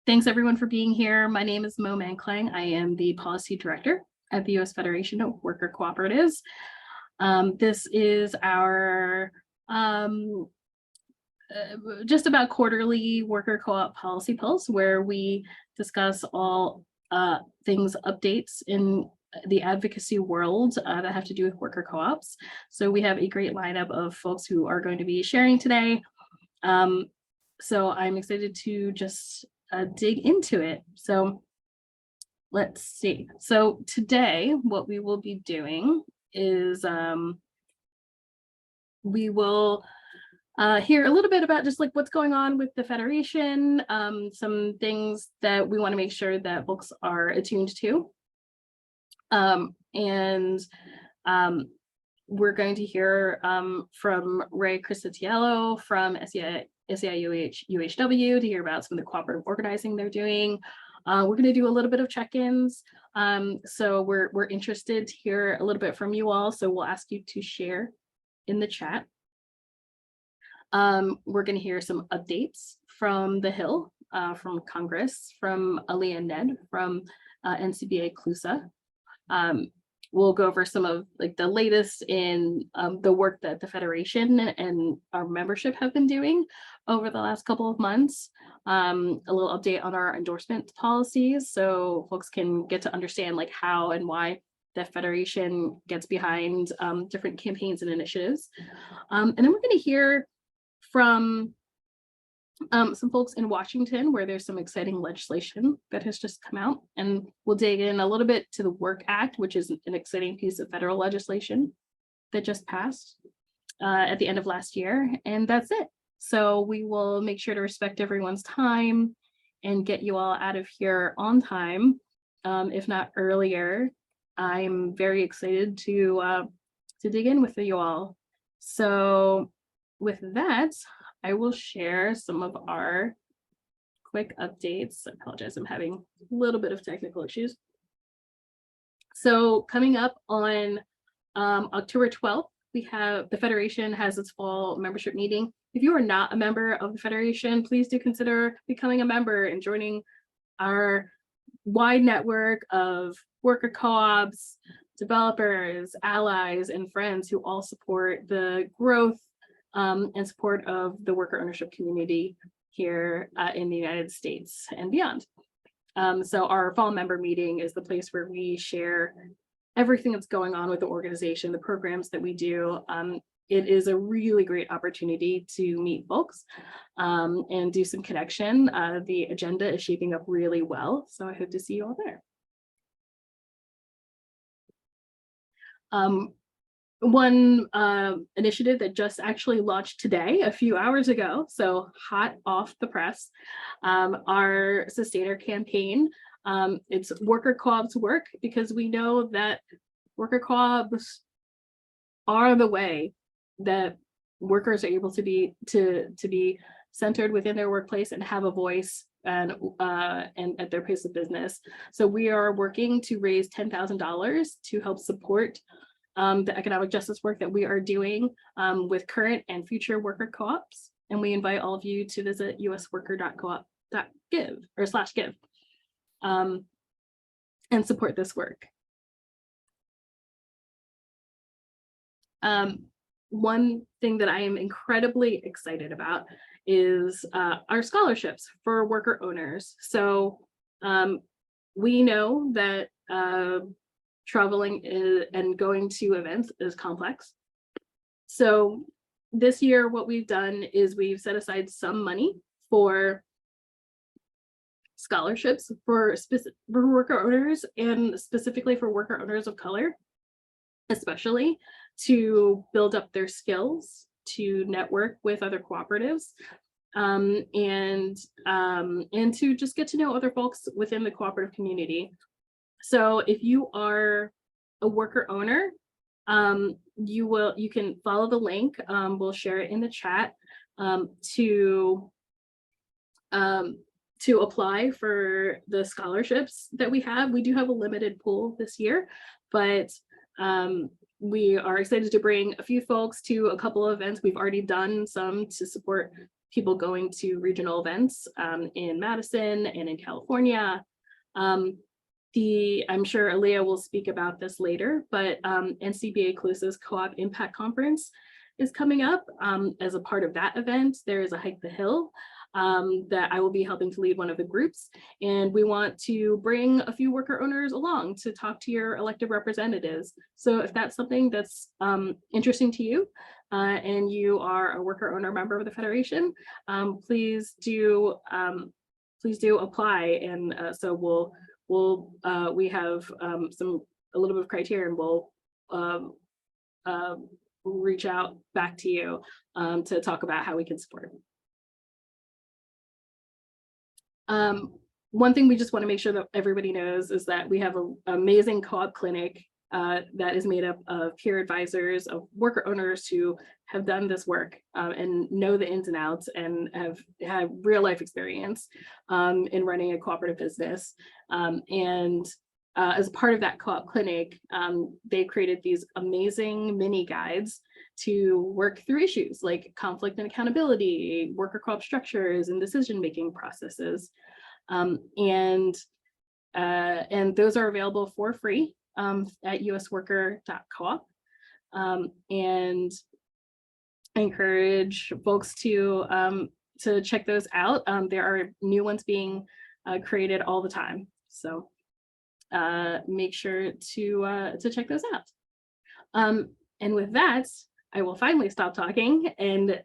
Thanks everyone for being here. My name is Mo Manklang. I am the Policy Director at the U.S. Federation of Worker Cooperatives. This is our just about quarterly worker co-op policy pulse, where we discuss all things updates in the advocacy world that have to do with worker co-ops. So we have a great lineup of folks who are going to be sharing today. So I'm excited to just dig into it. So let's see. So today, what we will be doing is we will hear a little bit about just like what's going on with the Federation, some things that we want to make sure that folks are attuned to. We're going to hear from Ra Criscitiello from SEIU-UHW to hear about some of the cooperative organizing they're doing. We're going to do a little bit of check-ins. So we're interested to hear a little bit from you all. So we'll ask you to share in the chat. We're going to hear some updates from the Hill, from Congress, from Aaliyah Nedd, from NCBA CLUSA. We'll go over some of like the latest in the work that the Federation and our membership have been doing over the last couple of months. A little update on our endorsement policies, so folks can get to understand like how and why the Federation gets behind different campaigns and initiatives. And then we're going to hear from some folks in Washington, where there's some exciting legislation that has just come out, and we'll dig in a little bit to the Work Act, which is an exciting piece of federal legislation that just passed at the end of last year, and that's it. So we will make sure to respect everyone's time and get you all out of here on time, if not earlier. I'm very excited to dig in with you all. So with that, I will share some of our quick updates. I apologize, I'm having a little bit of technical issues. So coming up on October 12th, we have the Federation has its fall membership meeting. If you are not a member of the Federation, please do consider becoming a member and joining our wide network of worker co-ops, developers, allies, and friends who all support the growth and support of the worker ownership community here in the United States and beyond. So our fall member meeting is the place where we share everything that's going on with the organization, the programs that we do. It is a really great opportunity to meet folks and do some connection. The agenda is shaping up really well, so I hope to see you all there. One initiative that just actually launched today, a few hours ago, so hot off the press, our Sustainer campaign. It's worker co-ops work, because we know that worker co-ops are the way that workers are able to be centered within their workplace and have a voice and at their place of business. So we are working to raise $10,000 to help support the economic justice work that we are doing with current and future worker co-ops. And we invite all of you to visit usworker.coop.give and support this work. One thing that I am incredibly excited about is our scholarships for worker owners. So we know that traveling and going to events is complex. So this year, what we've done is we've set aside some money for scholarships for worker owners, and specifically for worker owners of color, especially to build up their skills, to network with other cooperatives, and to just get to know other folks within the cooperative community. So if you are a worker owner, you can follow the link. We'll share it in the chat to apply for the scholarships that we have. We do have a limited pool this year, but we are excited to bring a few folks to a couple of events. We've already done some to support people going to regional events in Madison and in California. I'm sure Aaliyah will speak about this later, but NCBA CLUSA's Co-op Impact Conference is coming up. As a part of that event, there is a Hike the Hill that I will be helping to lead one of the groups. And we want to bring a few worker owners along to talk to your elected representatives. So if that's something that's interesting to you and you are a worker owner member of the Federation, please do apply. And so we have a little bit of criteria, and we'll reach out back to you to talk about how we can support. One thing we just want to make sure that everybody knows is that we have an amazing co-op clinic that is made up of peer advisors, of worker owners who have done this work and know the ins and outs and have had real life experience in running a cooperative business. As part of that co-op clinic, they created these amazing mini guides to work through issues like conflict and accountability, worker co-op structures, and decision-making processes. And those are available for free at usworker.coop. And I encourage folks to check those out. There are new ones being created all the time. So make sure to check those out. And with that, I will finally stop talking and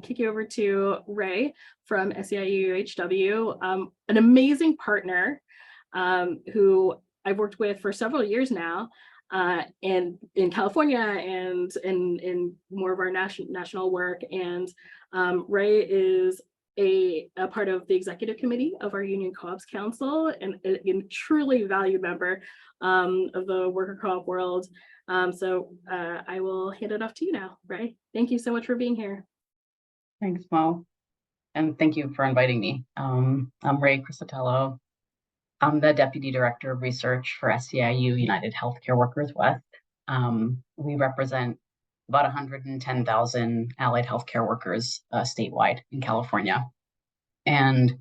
kick you over to Ray from SEIU-UHW, an amazing partner who I've worked with for several years now, and in California and in more of our national work. And Ray is a part of the executive committee of our Union Co-ops Council, and a truly valued member of the worker co-op world. So I will hand it off to you now, Ray. Thank you so much for being here. Thanks, Mo. And thank you for inviting me. I'm Ra Criscitiello. I'm the Deputy Director of Research for SEIU United Healthcare Workers West. We represent about 110,000 allied healthcare workers statewide in California. And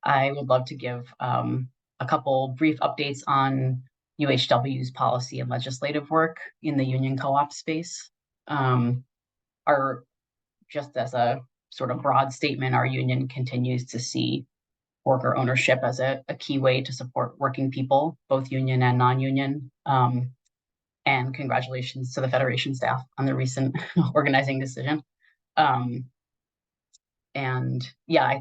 I would love to give a couple brief updates on UHW's policy and legislative work in the union co-op space. Just as a sort of broad statement, our union continues to see worker ownership as a key way to support working people, both union and non-union. And congratulations to the Federation staff on the recent organizing decision. And yeah,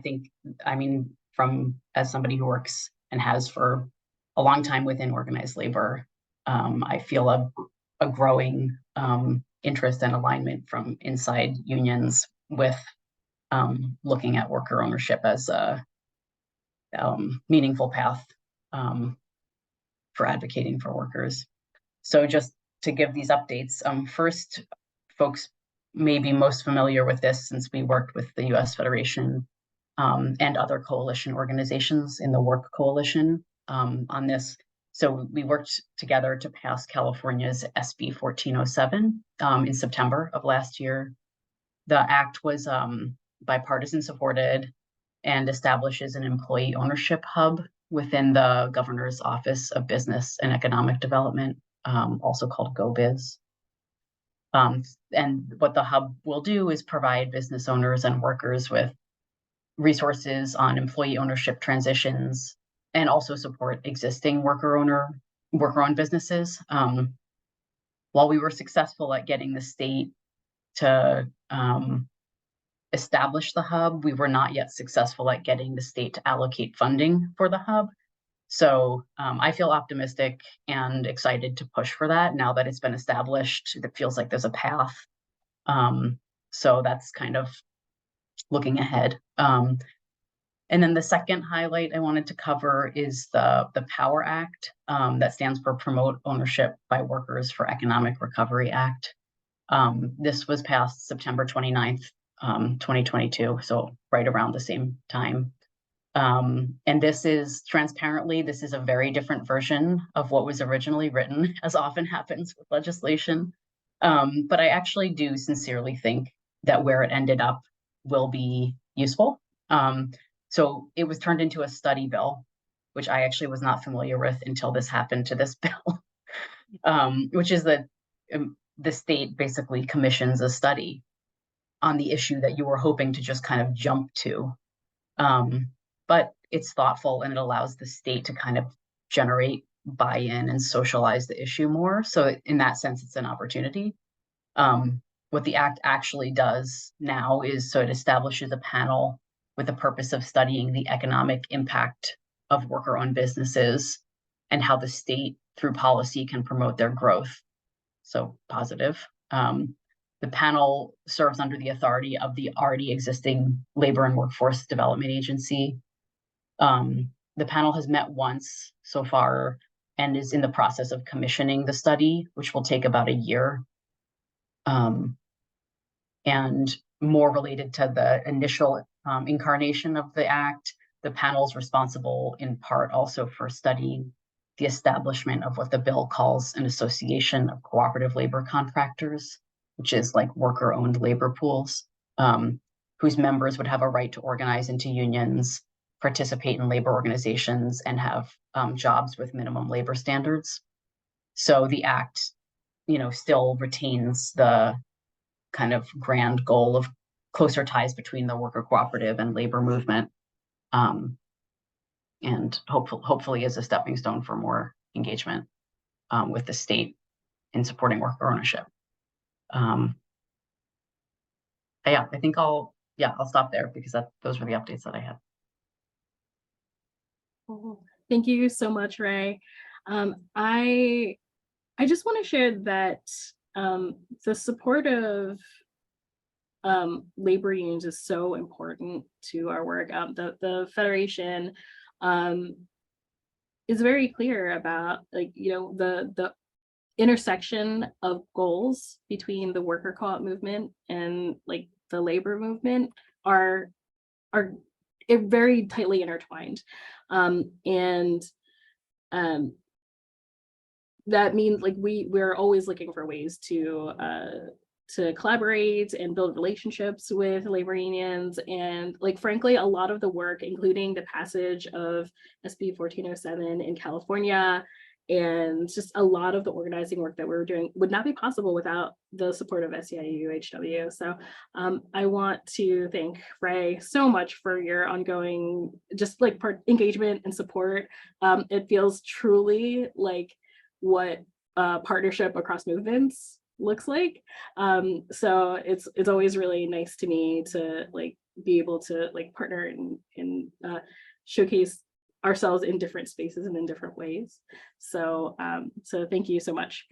as somebody who works and has for a long time within organized labor, I feel a growing interest and alignment from inside unions with looking at worker ownership as a meaningful path for advocating for workers. So just to give these updates, first, folks may be most familiar with this since we worked with the US Federation and other coalition organizations in the Work Coalition on this. So we worked together to pass California's SB 1407 in September of last year. The act was bipartisan supported and establishes an employee ownership hub within the Governor's Office of Business and Economic Development, also called GoBiz. And what the hub will do is provide business owners and workers with resources on employee ownership transitions and also support existing worker-owned businesses. While we were successful at getting the state to establish the hub, we were not yet successful at getting the state to allocate funding for the hub. So I feel optimistic and excited to push for that now that it's been established. It feels like there's a path. So that's kind of looking ahead. And then the second highlight I wanted to cover is the POWER Act that stands for Promote Ownership by Workers for Economic Recovery Act. This was passed September 29th, 2022, so right around the same time. And this is transparently, this is a very different version of what was originally written, as often happens with legislation. But I actually do sincerely think that where it ended up will be useful. So it was turned into a study bill, which I actually was not familiar with until this happened to this bill, which is that the state basically commissions a study on the issue that you were hoping to just kind of jump to. But it's thoughtful and it allows the state to kind of generate buy-in and socialize the issue more. So in that sense, it's an opportunity. What the act actually does now is, so it establishes a panel with the purpose of studying the economic impact of worker-owned businesses and how the state through policy can promote their growth. So positive. The panel serves under the authority of the already existing Labor and Workforce Development Agency. The panel has met once so far and is in the process of commissioning the study, which will take about a year. And more related to the initial incarnation of the act, the panel is responsible in part also for studying the establishment of what the bill calls an association of cooperative labor contractors, which is like worker-owned labor pools, whose members would have a right to organize into unions, participate in labor organizations, and have jobs with minimum labor standards. So the act, still retains the kind of grand goal of closer ties between the worker cooperative and labor movement, and hopefully is a stepping stone for more engagement with the state in supporting worker ownership. Yeah, I think I'll stop there because those were the updates that I had. Thank you so much, Ray. I just want to share that the support of labor unions is so important to our work. The Federation is very clear about the intersection of goals between the worker co-op movement and like the labor movement are very tightly intertwined, and that means like we're always looking for ways to collaborate and build relationships with labor unions. And like, frankly, a lot of the work, including the passage of SB 1407 in California, and just a lot of the organizing work that we're doing would not be possible without the support of SEIU-UHW. So I want to thank Ray so much for your ongoing just like engagement and support. It feels truly like what partnership across movements looks like. So it's always really nice to me to like be able to like partner and showcase ourselves in different spaces and in different ways. So so thank you so much.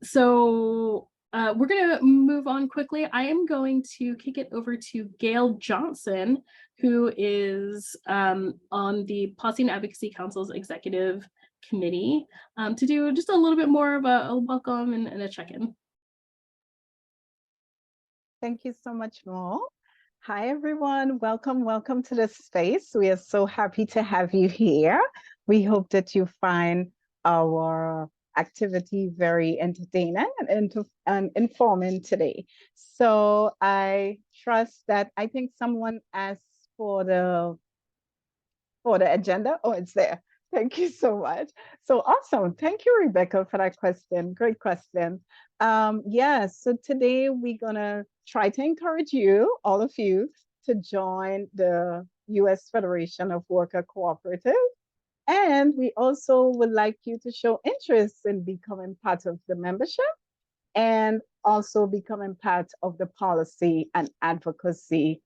So we're gonna move on quickly. I am going to kick it over to Gail Johnson, who is on the Policy and Advocacy Council's Executive Committee, to do just a little bit more of a welcome and a check-in. Thank you so much, Mo. Hi, everyone. Welcome to this space. We are so happy to have you here. We hope that you find our activity very entertaining and informing today. So I trust that, I think someone asked for the agenda. Oh, it's there. Thank you so much. So awesome. Thank you, Rebecca, for that question. Great question. Yes, so today we're gonna try to encourage you, all of you, to join the U.S. Federation of Worker Cooperative. And we also would like you to show interest in becoming part of the membership and also becoming part of the policy and advocacy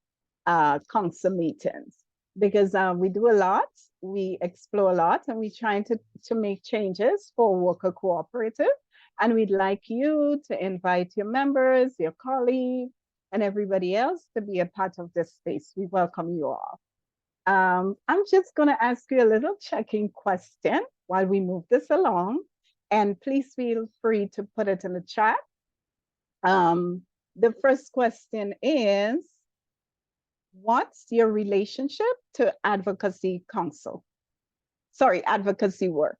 council meetings, because we do a lot, we explore a lot, and we're trying to make changes for worker cooperative. And we'd like you to invite your members, your colleagues, and everybody else to be a part of this space. We welcome you all. I'm just going to ask you a little checking question while we move this along, and please feel free to put it in the chat. The first question is, what's your relationship to advocacy council? Sorry, advocacy work.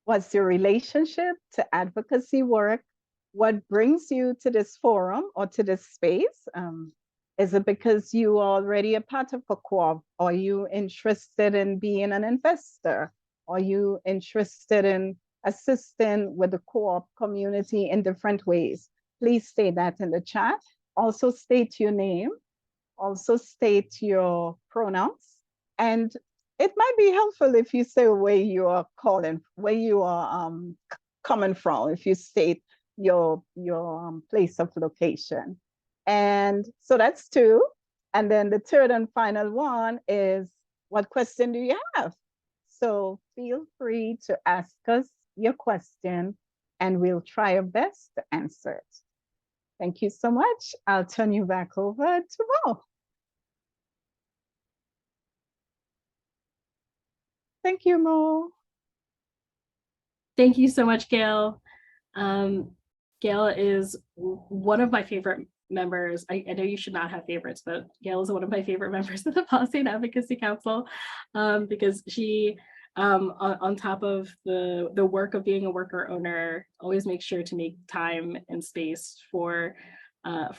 What's your relationship to advocacy work? What brings you to this forum or to this space? Is it because you are already a part of a co-op? Are you interested in being an investor? Are you interested in assisting with the co-op community in different ways? Please state that in the chat. Also state your name. Also state your pronouns. And it might be helpful if you say where you are calling, where you are coming from, if you state your place of location. And so that's two. And then the third and final one is, what question do you have? So feel free to ask us your question and we'll try our best to answer it. Thank you so much. I'll turn you back over to Mo. Thank you, Mo. Thank you so much, Gail. Gail is one of my favorite members. I know you should not have favorites, but Gail is one of my favorite members of the Policy and Advocacy Council because she, on top of the work of being a worker owner, always makes sure to make time and space for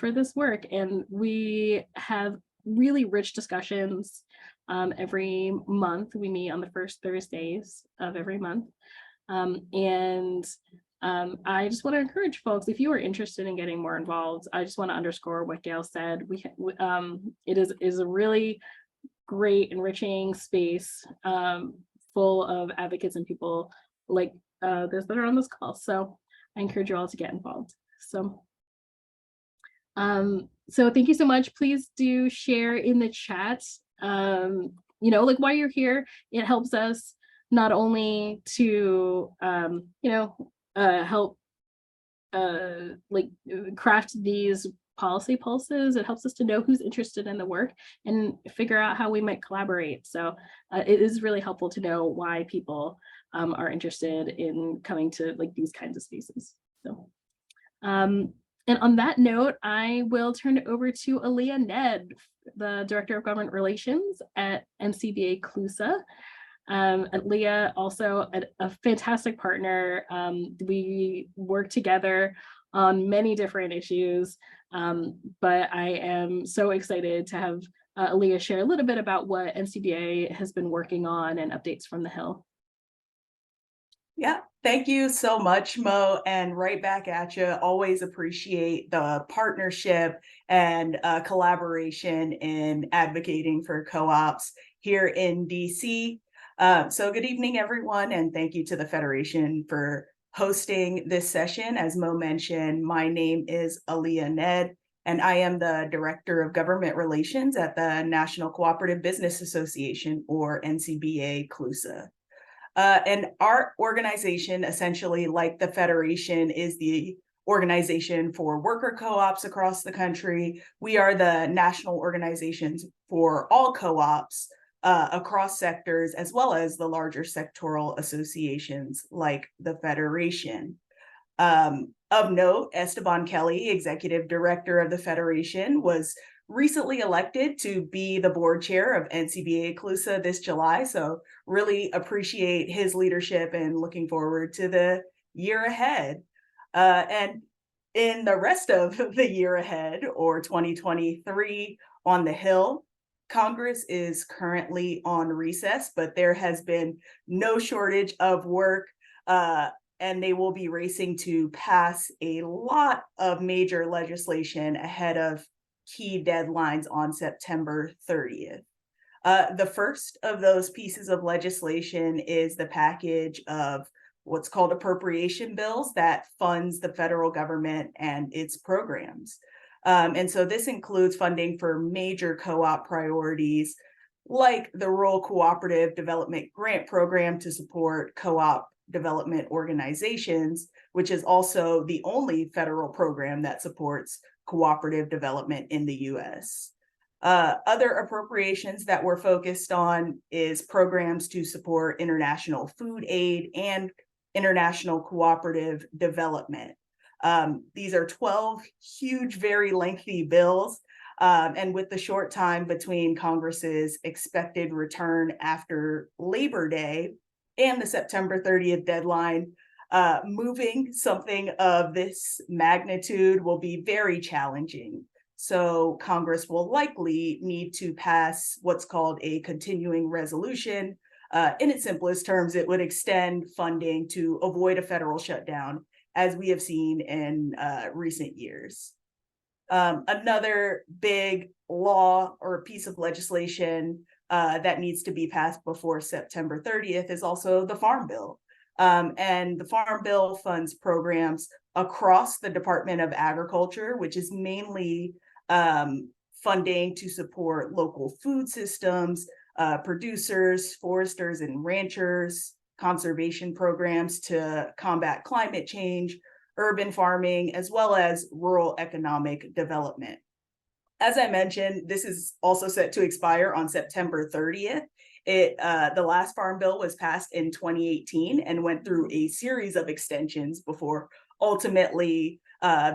this work. And we have really rich discussions every month. We meet on the first Thursdays of every month. I just want to encourage folks, if you are interested in getting more involved, I just want to underscore what Gail said. It is a really great, enriching space full of advocates and people like those that are on this call. So I encourage you all to get involved. So thank you so much. Please do share in the chat, like while you're here, it helps us not only to, help craft these policy pulses, it helps us to know who's interested in the work and figure out how we might collaborate. So it is really helpful to know why people are interested in coming to these kinds of spaces. So, and on that note, I will turn it over to Aaliyah Nedd, the Director of Government Relations at NCBA CLUSA. Aaliyah, also a fantastic partner. We work together on many different issues, but I am so excited to have Aaliyah share a little bit about what NCBA has been working on and updates from the Hill. Yeah, thank you so much, Mo, and right back at you. Always appreciate the partnership and collaboration in advocating for co-ops here in DC. So good evening, everyone, and thank you to the Federation for hosting this session. As Mo mentioned, my name is Aaliyah Nedd, and I am the Director of Government Relations at the National Cooperative Business Association, or NCBA CLUSA. And our organization, essentially like the Federation, is the organization for worker co-ops across the country. We are the national organizations for all co-ops across sectors, as well as the larger sectoral associations like the Federation. Of note, Esteban Kelly, Executive Director of the Federation, was recently elected to be the board chair of NCBA CLUSA this July. So really appreciate his leadership and looking forward to the year ahead. And in the rest of the year ahead, or 2023 on the Hill, Congress is currently on recess, but there has been no shortage of work, and they will be racing to pass a lot of major legislation ahead of key deadlines on September 30th. The first of those pieces of legislation is the package of what's called appropriation bills that funds the federal government and its programs. And so this includes funding for major co-op priorities like the Rural Cooperative Development Grant Program to support co-op development organizations, which is also the only federal program that supports cooperative development in the US. Other appropriations that we're focused on is programs to support international food aid and international cooperative development. These are 12 huge, very lengthy bills, And with the short time between Congress's expected return after Labor Day and the September 30th deadline, moving something of this magnitude will be very challenging. So Congress will likely need to pass what's called a continuing resolution. In its simplest terms, it would extend funding to avoid a federal shutdown, as we have seen in recent years. Another big law or piece of legislation that needs to be passed before September 30th is also the Farm Bill. And the Farm Bill funds programs across the Department of Agriculture, which is mainly funding to support local food systems, producers, foresters, and ranchers, conservation programs to combat climate change, urban farming, as well as rural economic development. As I mentioned, this is also set to expire on September 30th. The last Farm Bill was passed in 2018 and went through a series of extensions before ultimately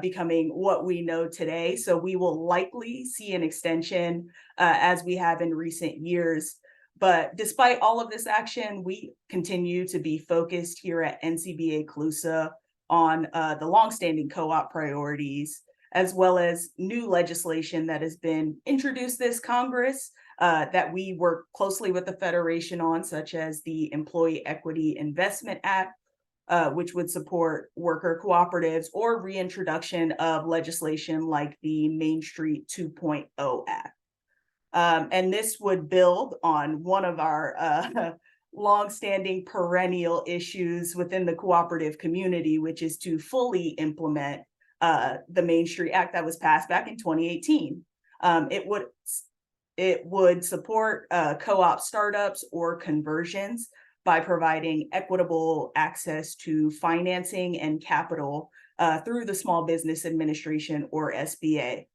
becoming what we know today. So we will likely see an extension as we have in recent years. But despite all of this action, we continue to be focused here at NCBA CLUSA on the longstanding co-op priorities, as well as new legislation that has been introduced this Congress that we work closely with the Federation on, such as the Employee Equity Investment Act, which would support worker cooperatives, or reintroduction of legislation like the Main Street 2.0 Act. And this would build on one of our longstanding perennial issues within the cooperative community, which is to fully implement the Main Street Act that was passed back in 2018. It would support co-op startups or conversions by providing equitable access to financing and capital through the Small Business Administration, or SBA.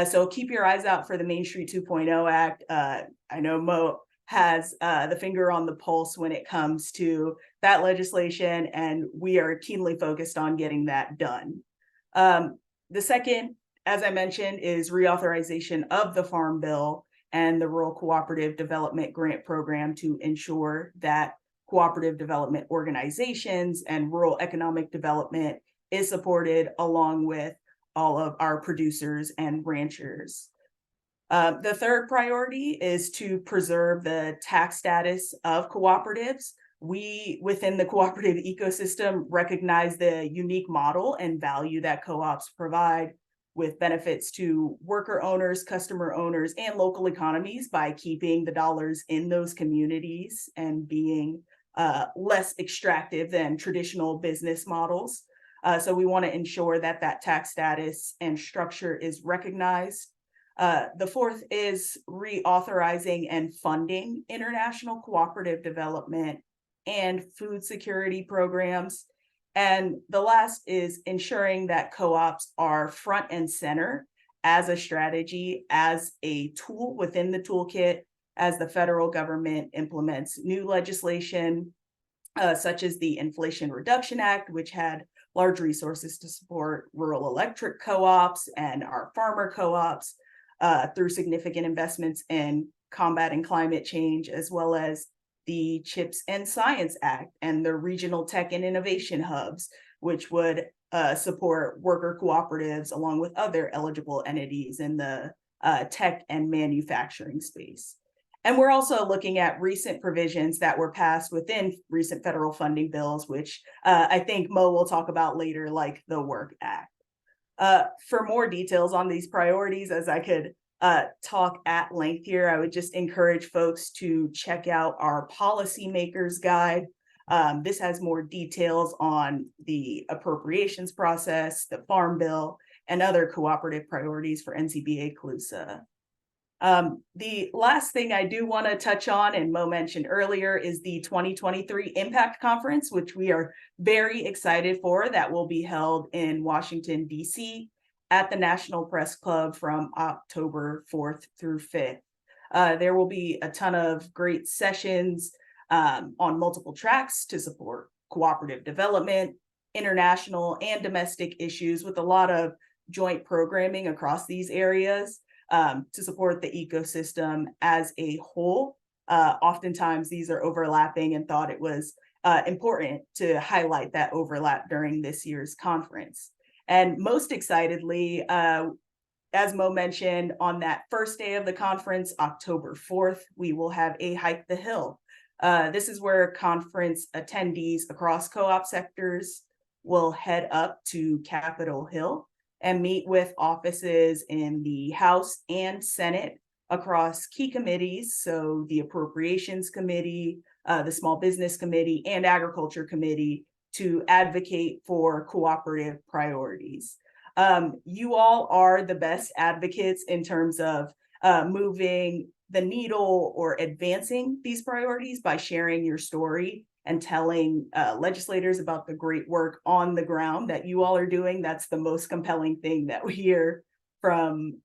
So keep your eyes out for the Main Street 2.0 Act. I know Mo has the finger on the pulse when it comes to that legislation, and we are keenly focused on getting that done. The second, as I mentioned, is reauthorization of the Farm Bill and the Rural Cooperative Development Grant Program to ensure that cooperative development organizations and rural economic development is supported along with all of our producers and ranchers. The third priority is to preserve the tax status of cooperatives. We, within the cooperative ecosystem, recognize the unique model and value that co-ops provide, with benefits to worker owners, customer owners, and local economies by keeping the dollars in those communities and being less extractive than traditional business models. So we want to ensure that that tax status and structure is recognized. The fourth is reauthorizing and funding international cooperative development and food security programs. And the last is ensuring that co-ops are front and center as a strategy, as a tool within the toolkit, as the federal government implements new legislation, such as the Inflation Reduction Act, which had large resources to support rural electric co-ops and our farmer co-ops through significant investments in combating climate change, as well as the CHIPS and Science Act and the regional tech and innovation hubs, which would support worker cooperatives along with other eligible entities in the tech and manufacturing space. And we're also looking at recent provisions that were passed within recent federal funding bills, which I think Mo will talk about later, like the Work Act. For more details on these priorities, as I could talk at length here, I would just encourage folks to check out our policymakers guide. This has more details on the appropriations process, the Farm Bill, and other cooperative priorities for NCBA CLUSA. The last thing I do want to touch on, and Mo mentioned earlier, is the 2023 Impact Conference, which we are very excited for, that will be held in Washington, D.C. at the National Press Club from October 4th through 5th. There will be a ton of great sessions on multiple tracks to support cooperative development, international and domestic issues, with a lot of joint programming across these areas. to support the ecosystem as a whole. Oftentimes these are overlapping, and thought it was important to highlight that overlap during this year's conference. And most excitedly, as Mo mentioned, on that first day of the conference, October 4th, we will have a Hike the Hill. This is where conference attendees across co-op sectors will head up to Capitol Hill and meet with offices in the House and Senate across key committees, so the Appropriations Committee, the Small Business Committee, and Agriculture Committee, to advocate for cooperative priorities. You all are the best advocates in terms of moving the needle or advancing these priorities by sharing your story and telling legislators about the great work on the ground that you all are doing. That's the most compelling thing that we hear from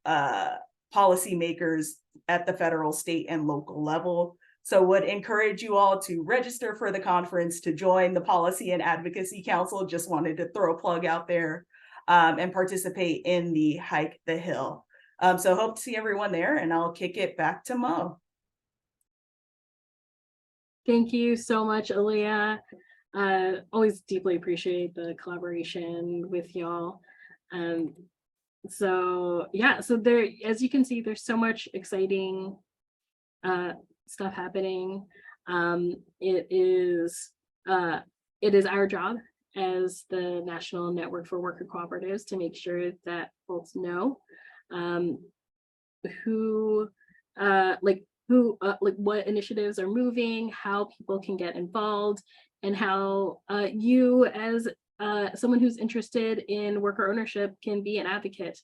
policymakers at the federal, state, and local level. So would encourage you all to register for the conference, to join the Policy and Advocacy Council. Just wanted to throw a plug out there, and participate in the Hike the Hill. So hope to see everyone there, and I'll kick it back to Mo. Thank you so much, Aaliyah. Always deeply appreciate the collaboration with y'all. So yeah, so there, as you can see, there's so much exciting stuff happening. It is our job as the National Network for Worker Cooperatives to make sure that folks know what initiatives are moving, how people can get involved, and how you as someone who's interested in worker ownership can be an advocate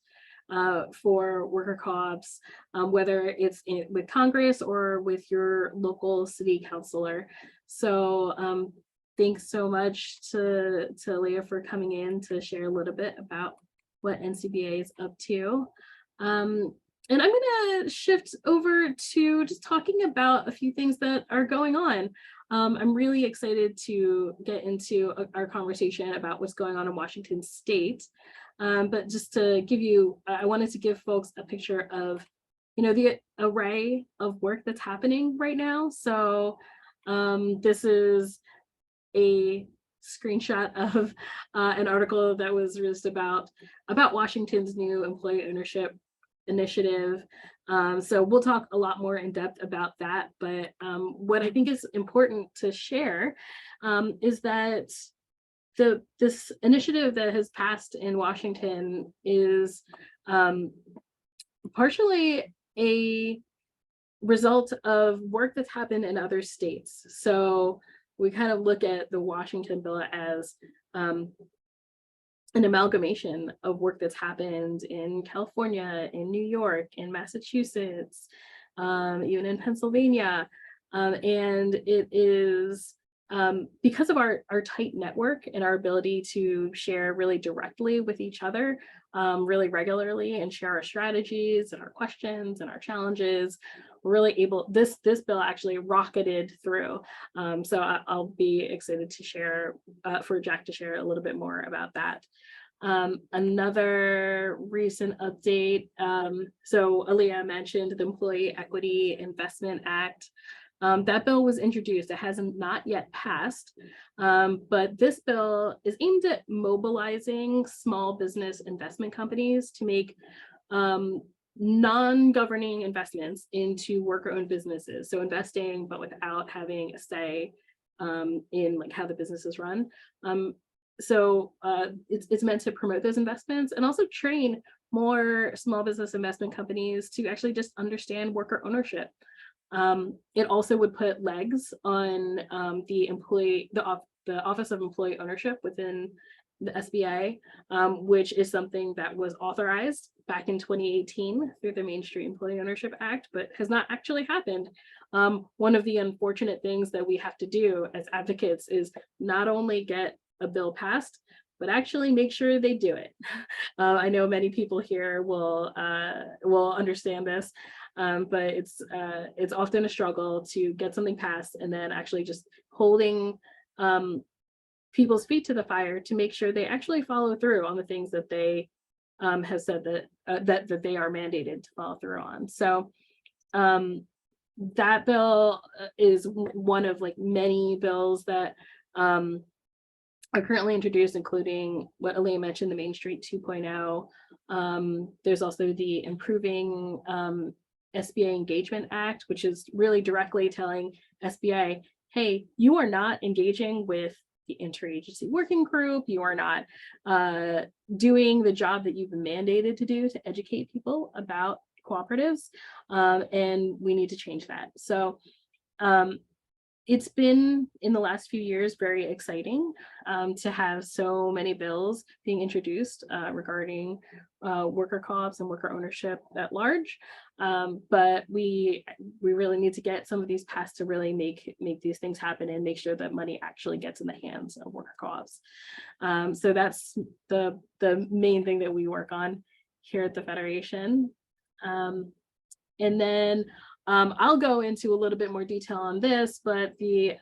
for worker co-ops, whether it's with Congress or with your local city councilor. So thanks so much to Aaliyah for coming in to share a little bit about what NCBA is up to. And I'm going to shift over to just talking about a few things that are going on. I'm really excited to get into our conversation about what's going on in Washington State. But just to give you, I wanted to give folks a picture of, the array of work that's happening right now. So this is a screenshot of an article that was released about Washington's new employee ownership initiative. So we'll talk a lot more in depth about that. But what I think is important to share is that this initiative that has passed in Washington is partially a result of work that's happened in other states. So we kind of look at the Washington bill as an amalgamation of work that's happened in California, in New York, in Massachusetts, even in Pennsylvania. And it is because of our tight network and our ability to share really directly with each other, really regularly, and share our strategies and our questions and our challenges, we're really able, this bill actually rocketed through. So I'll be excited to share, for Jack to share a little bit more about that. Another recent update, so Aaliyah mentioned the Employee Equity Investment Act. That bill was introduced. It hasn't not yet passed, but this bill is aimed at mobilizing small business investment companies to make non-governing investments into worker-owned businesses. So investing, but without having a say in how the business is run. So it's meant to promote those investments and also train more small business investment companies to actually just understand worker ownership. It also would put legs on the Office of Employee Ownership within the SBA, which is something that was authorized back in 2018 through the Main Street Employee Ownership Act, but has not actually happened. One of the unfortunate things that we have to do as advocates is not only get a bill passed, but actually make sure they do it. I know many people here will understand this, but it's often a struggle to get something passed and then actually just holding people's feet to the fire to make sure they actually follow through on the things that they has said that they are mandated to follow through on. So that bill is one of like many bills that are currently introduced, including what Aaliyah mentioned, the Main Street 2.0. There's also the Improving SBA Engagement Act, which is really directly telling SBA, hey, you are not engaging with the interagency working group. You are not doing the job that you've been mandated to do to educate people about cooperatives, and we need to change that. So it's been, in the last few years, very exciting to have so many bills being introduced regarding worker co-ops and worker ownership at large. But we really need to get some of these passed to really make these things happen and make sure that money actually gets in the hands of worker co-ops. So that's the main thing that we work on here at the Federation. And then I'll go into a little bit more detail on this, but the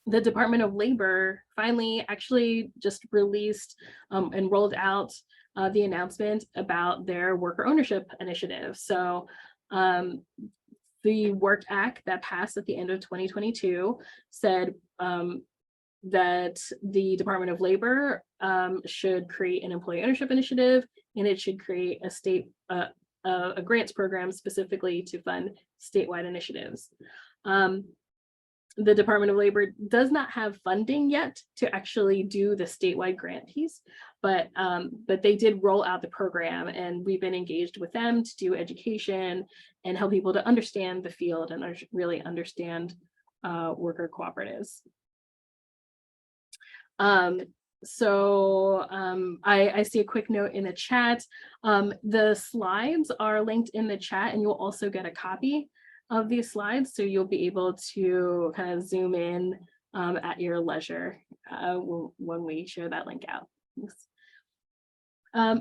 Department of Labor finally actually just released and rolled out the announcement about their worker ownership initiative. So the Work Act that passed at the end of 2022 said that the Department of Labor should create an employee ownership initiative, and it should create a state a grants program specifically to fund statewide initiatives. The Department of Labor does not have funding yet to actually do the statewide grant piece, but they did roll out the program, and we've been engaged with them to do education and help people to understand the field and really understand worker cooperatives. I see a quick note in the chat. The slides are linked in the chat, and you'll also get a copy of these slides, so you'll be able to kind of zoom in at your leisure when we share that link out.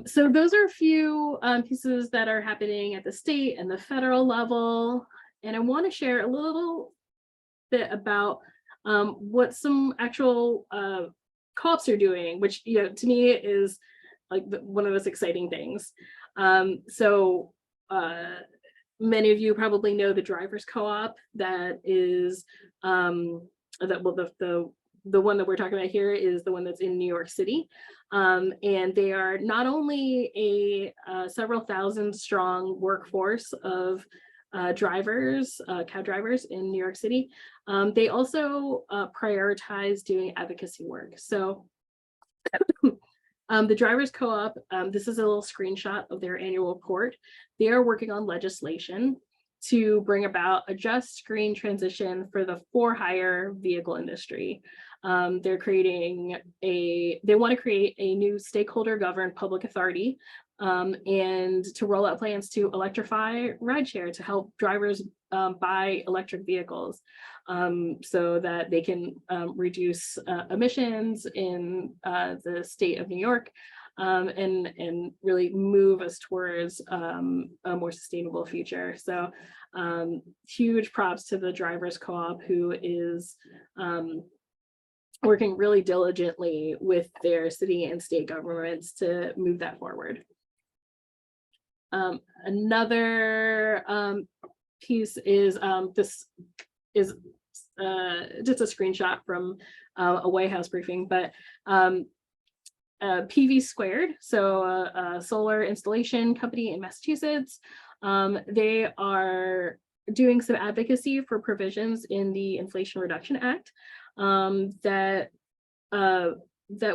So those are a few pieces that are happening at the state and the federal level, and I want to share a little bit about what some actual co-ops are doing, which, you know, to me is like one of those exciting things. Many of you probably know the drivers co-op that is the one that we're talking about here is the one that's in New York City, and they are not only a several thousand strong workforce of drivers, cab drivers in New York City. They also prioritize doing advocacy work. So the Drivers Co-op, this is a little screenshot of their annual report. They are working on legislation to bring about a just green transition for the for-hire vehicle industry. They want to create a new stakeholder-governed public authority and to roll out plans to electrify rideshare to help drivers buy electric vehicles so that they can reduce emissions in the state of New York and really move us towards a more sustainable future. So huge props to the Drivers Co-op, who is working really diligently with their city and state governments to move that forward. Another piece is this is just a screenshot from a White House briefing, but PV Squared, so a solar installation company in Massachusetts, they are doing some advocacy for provisions in the Inflation Reduction Act that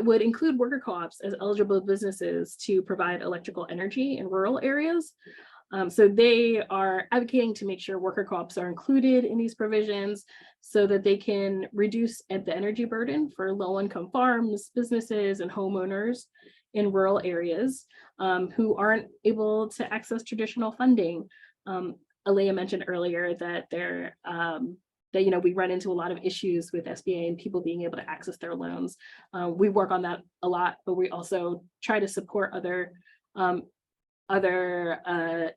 would include worker co-ops as eligible businesses to provide electrical energy in rural areas. So they are advocating to make sure worker co-ops are included in these provisions so that they can reduce the energy burden for low-income farms, businesses, and homeowners in rural areas who aren't able to access traditional funding. Aaliyah mentioned earlier that we run into a lot of issues with SBA and people being able to access their loans. We work on that a lot, but we also try to support other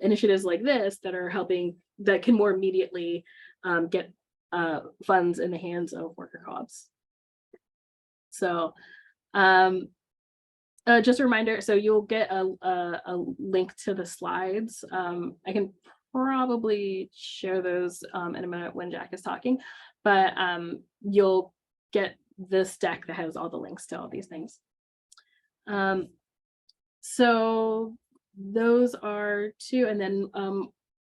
initiatives like this that are helping, that can more immediately get funds in the hands of worker co-ops. So just a reminder, so you'll get a link to the slides. I can probably share those in a minute when Jack is talking, but you'll get this deck that has all the links to all these things. So those are two, and then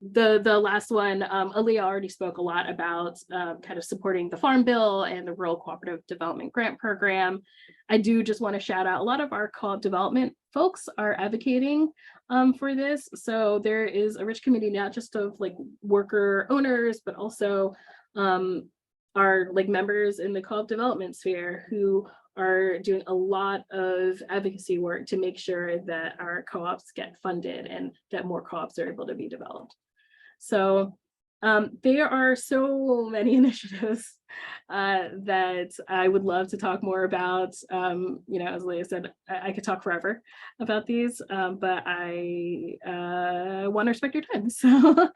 the last one, Aaliyah already spoke a lot about kind of supporting the Farm Bill and the Rural Cooperative Development Grant Program. I do just want to shout out a lot of our co-op development folks are advocating for this. So there is a rich community, not just of like worker owners, but also our like members in the co-op development sphere who are doing a lot of advocacy work to make sure that our co-ops get funded and that more co-ops are able to be developed. So there are so many initiatives that I would love to talk more about. You know, as Leah said, I could talk forever about these, but I want to respect your time. So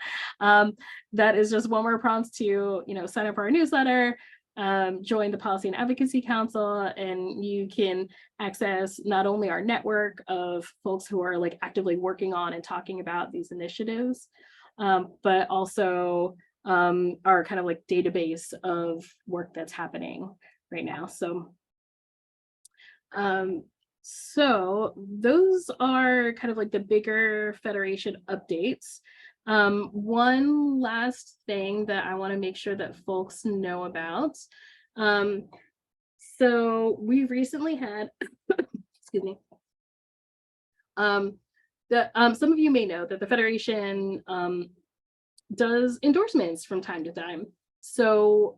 that is just one more prompt to, you know, sign up for our newsletter, join the Policy and Advocacy Council, and you can access not only our network of folks who are like actively working on and talking about these initiatives, but also our kind of like database of work that's happening right now. So so those are kind of like the bigger Federation updates. One last thing that I want to make sure that folks know about. So we recently had, excuse me, some of you may know that the Federation does endorsements from time to time. So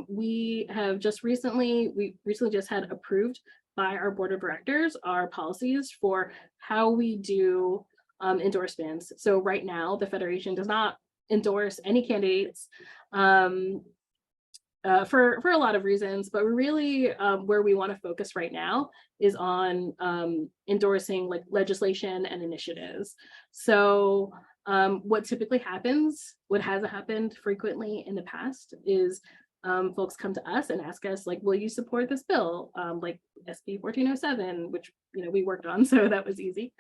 we recently just had approved by our board of directors our policies for how we do endorsements. So right now the Federation does not endorse any candidates for a lot of reasons, but really where we want to focus right now is on endorsing like legislation and initiatives. So what typically happens, what has happened frequently in the past is folks come to us and ask us like, will you support this bill? Like SB 1407, which, you know, we worked on, so that was easy.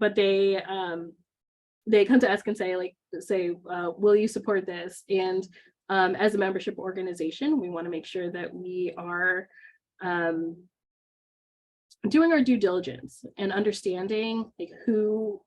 But they come to us and say, will you support this? And as a membership organization, we want to make sure that we are doing our due diligence and understanding like who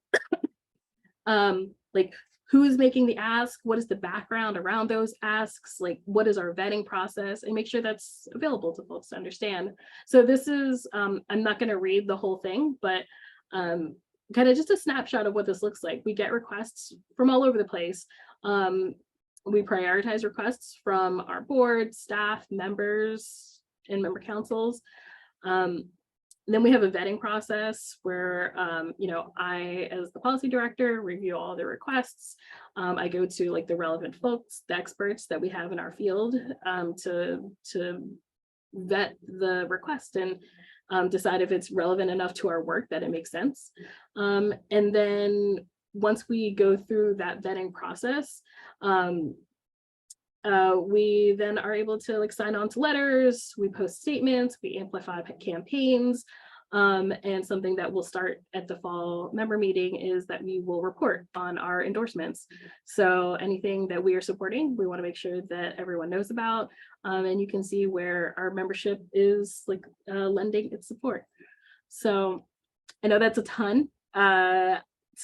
is making the ask, what is the background around those asks, like what is our vetting process, and make sure that's available to folks to understand. So this is, I'm not going to read the whole thing, but kind of just a snapshot of what this looks like. We get requests from all over the place. We prioritize requests from our board, staff, members, and member councils. Then we have a vetting process where, you know, I, as the policy director, review all the requests. I go to like the relevant folks, the experts that we have in our field to vet the request and decide if it's relevant enough to our work that it makes sense. And then once we go through that vetting process, we then are able to like sign on to letters, we post statements, we amplify campaigns, and something that will start at the fall member meeting is that we will report on our endorsements. So anything that we are supporting, we want to make sure that everyone knows about, and you can see where our membership is like lending its support. So I know that's a ton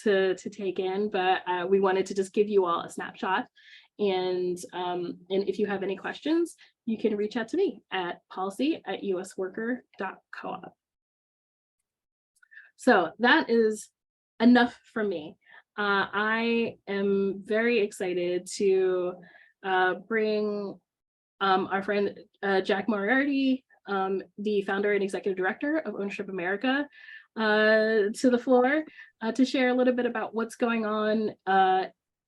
to take in, but we wanted to just give you all a snapshot. And if you have any questions, you can reach out to me at policy@usworker.coop. So that is enough from me. I am very excited to bring our friend Jack Moriarty, the founder and executive director of Ownership America, to the floor to share a little bit about what's going on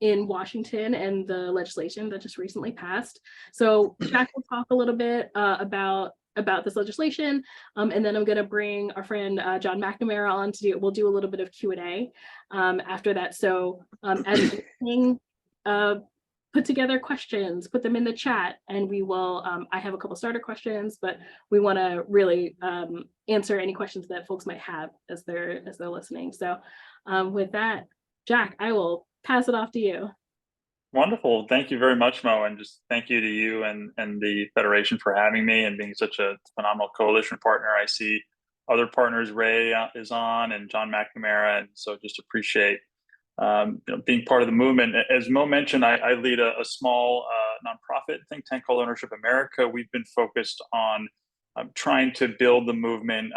in Washington and the legislation that just recently passed. So Jack will talk a little bit about this legislation, and then I'm going to bring our friend John McNamara on to we'll do a little bit of Q&A after that. So as anything, put together questions, put them in the chat, and we will, I have a couple starter questions, but we want to really answer any questions that folks might have as they're listening. So with that, Jack, I will pass it off to you. Wonderful. Thank you very much, Mo. And just thank you to you and the Federation for having me and being such a phenomenal coalition partner. I see other partners, Ray is on, and John McNamara. And so just appreciate being part of the movement. As Mo mentioned, I lead a small nonprofit think tank called Ownership America. We've been focused on trying to build the movement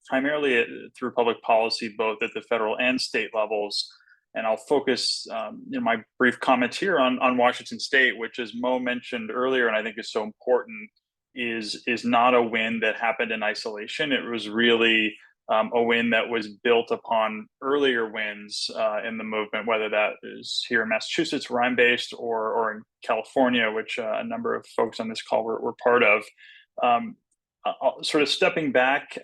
primarily through public policy, both at the federal and state levels. And I'll focus in my brief comments here on Washington State, which, as Mo mentioned earlier, and I think is so important, is not a win that happened in isolation. It was really a win that was built upon earlier wins in the movement, whether that is here in Massachusetts, where I'm based, or in California, which a number of folks on this call were part of. Sort of stepping back,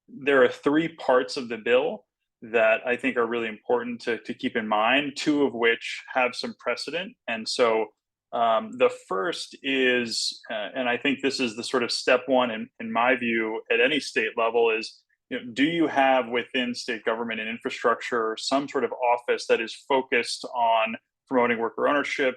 there are three parts of the bill that I think are really important to keep in mind, two of which have some precedent. And so the first is, and I think this is the sort of step one in my view at any state level, is, do you have within state government and infrastructure some sort of office that is focused on promoting worker ownership,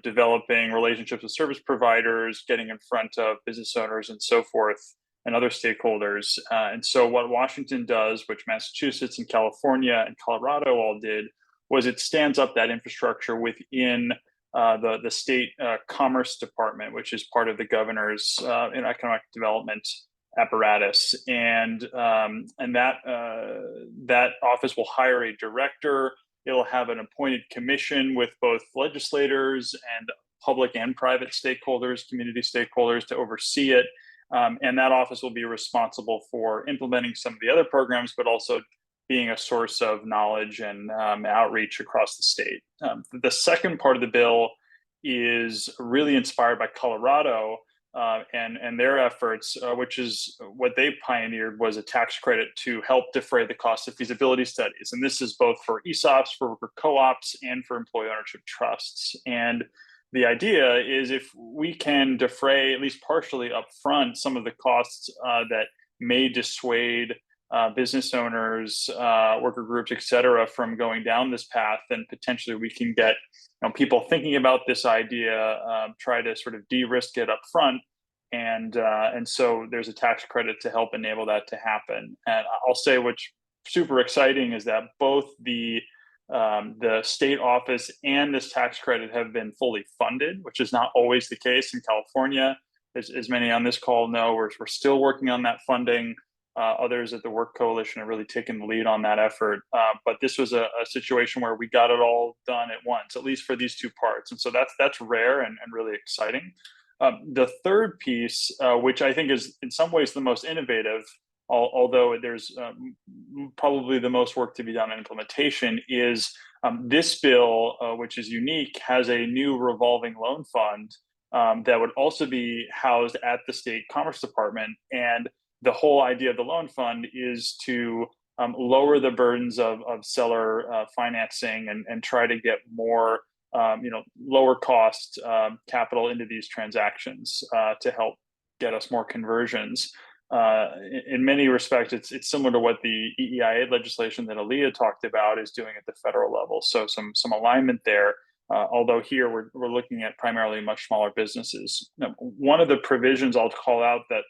developing relationships with service providers, getting in front of business owners and so forth, and other stakeholders. And so what Washington does, which Massachusetts and California and Colorado all did, was it stands up that infrastructure within the state commerce department, which is part of the governor's economic development apparatus. And that office will hire a director. It'll have an appointed commission with both legislators and public and private stakeholders, community stakeholders, to oversee it. And that office will be responsible for implementing some of the other programs, but also being a source of knowledge and outreach across the state. The second part of the bill is really inspired by Colorado and their efforts, which is what they pioneered, was a tax credit to help defray the cost of feasibility studies. And this is both for ESOPs, for worker co-ops, and for employee ownership trusts. And the idea is, if we can defray, at least partially upfront, some of the costs that may dissuade business owners, worker groups, et cetera, from going down this path, then potentially we can get people thinking about this idea, try to sort of de-risk it upfront. And so there's a tax credit to help enable that to happen. And I'll say what's super exciting is that both the state office and this tax credit have been fully funded, which is not always the case in California. As many on this call know, we're still working on that funding. Others at the Work Coalition have really taken the lead on that effort. But this was a situation where we got it all done at once, at least for these two parts. And so that's rare and really exciting. The third piece, which I think is in some ways the most innovative, although there's probably the most work to be done in implementation, is this bill, which is unique, has a new revolving loan fund that would also be housed at the state commerce department. And the whole idea of the loan fund is to lower the burdens of seller financing and try to get more lower cost capital into these transactions to help get us more conversions. In many respects, it's similar to what the EEIA legislation that Aaliyah talked about is doing at the federal level. So some alignment there, although here we're looking at primarily much smaller businesses. Now, one of the provisions I'll call out that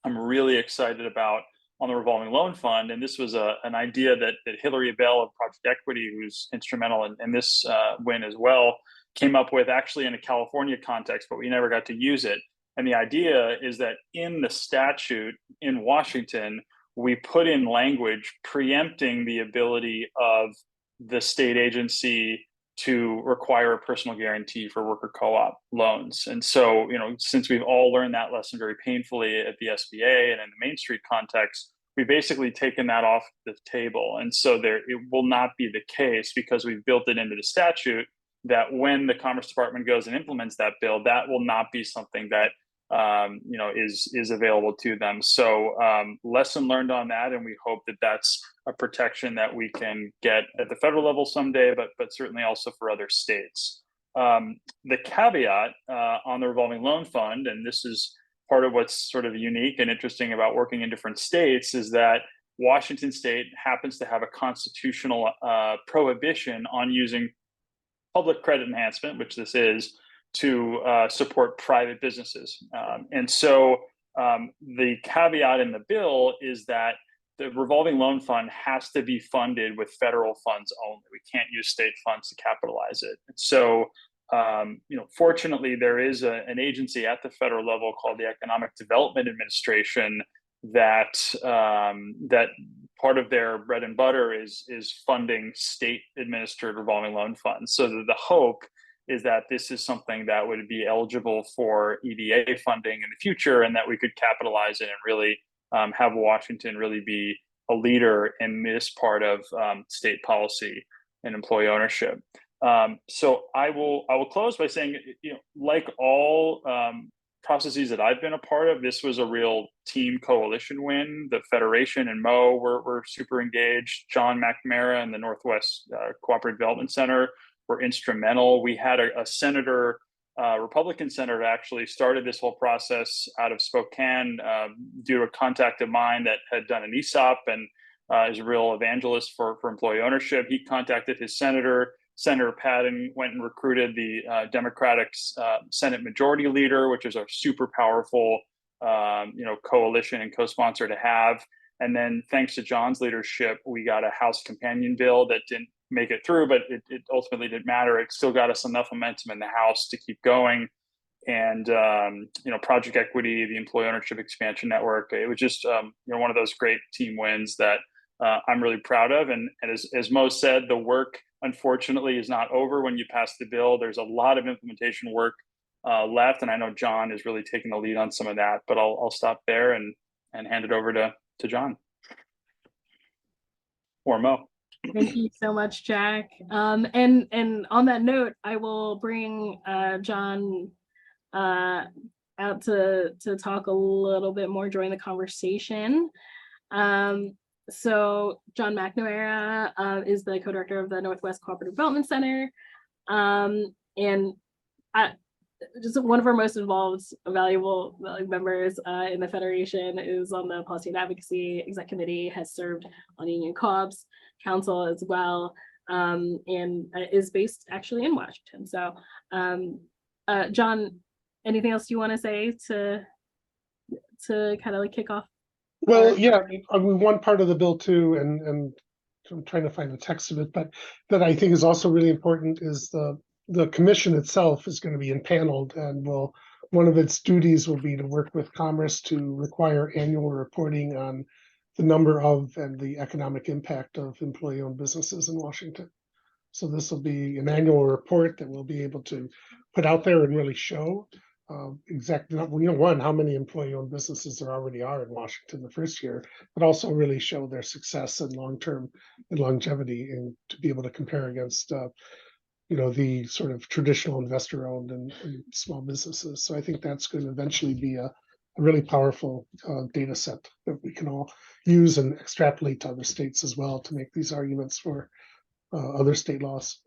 I'm really excited about on the revolving loan fund, and this was an idea that Hillary Bell of Project Equity, who's instrumental in this win as well, came up with, actually in a California context, but we never got to use it. And the idea is that in the statute in Washington, we put in language preempting the ability of the state agency to require a personal guarantee for worker co-op loans. And so, since we've all learned that lesson very painfully at the SBA and in the Main Street context, we've basically taken that off the table. And so it will not be the case, because we've built it into the statute, that when the Commerce Department goes and implements that bill, that will not be something that is available to them. So lesson learned on that, and we hope that that's a protection that we can get at the federal level someday, but certainly also for other states. The caveat on the revolving loan fund, and this is part of what's sort of unique and interesting about working in different states, is that Washington State happens to have a constitutional prohibition on using public credit enhancement, which this is, to support private businesses. And so the caveat in the bill is that the revolving loan fund has to be funded with federal funds only. We can't use state funds to capitalize it. And so, fortunately, there is an agency at the federal level called the Economic Development Administration that part of their bread and butter is funding state administered revolving loan funds. So the hope is that this is something that would be eligible for EDA funding in the future, and that we could capitalize it and really have Washington really be a leader in this part of state policy and employee ownership. So I will close by saying, like all processes that I've been a part of, this was a real team coalition win. The Federation and Mo were super engaged. John McNamara and the Northwest Cooperative Development Center were instrumental. We had a senator, Republican senator, actually started this whole process out of Spokane due to a contact of mine that had done an ESOP and is a real evangelist for employee ownership. He contacted his senator. Senator Patton went and recruited the Democratic Senate Majority Leader, which is a super powerful, coalition and co-sponsor to have. And then, thanks to John's leadership, we got a House companion bill that didn't make it through, but it ultimately didn't matter. It still got us enough momentum in the House to keep going. And Project Equity, the Employee Ownership Expansion Network, it was just one of those great team wins that I'm really proud of. And as Mo said, the work, unfortunately, is not over when you pass the bill. There's a lot of implementation work left, and I know John is really taking the lead on some of that. But I'll stop there and hand it over to John or Mo. Thank you so much, Jack. And on that note, I will bring John out to talk a little bit more during the conversation. So John McNamara is the co-director of the Northwest Cooperative Development Center. And just one of our most involved, valuable members in the Federation is on the Policy and Advocacy Exec Committee, has served on Union Co-ops Council as well, and is based actually in Washington. So John, anything else you want to say to kind of kick off? Well, yeah, I mean, one part of the bill too, and I'm trying to find the text of it, but that I think is also really important is the commission itself is going to be impaneled, and one of its duties will be to work with Commerce to require annual reporting on the number of and the economic impact of employee-owned businesses in Washington. So this will be an annual report that we'll be able to put out there and really show exactly, how many employee-owned businesses there already are in Washington the first year, but also really show their success and long-term and longevity, and to be able to compare against, the sort of traditional investor-owned and small businesses. So I think that's going to eventually be a really powerful data set that we can all use and extrapolate to other states as well to make these arguments for other state laws.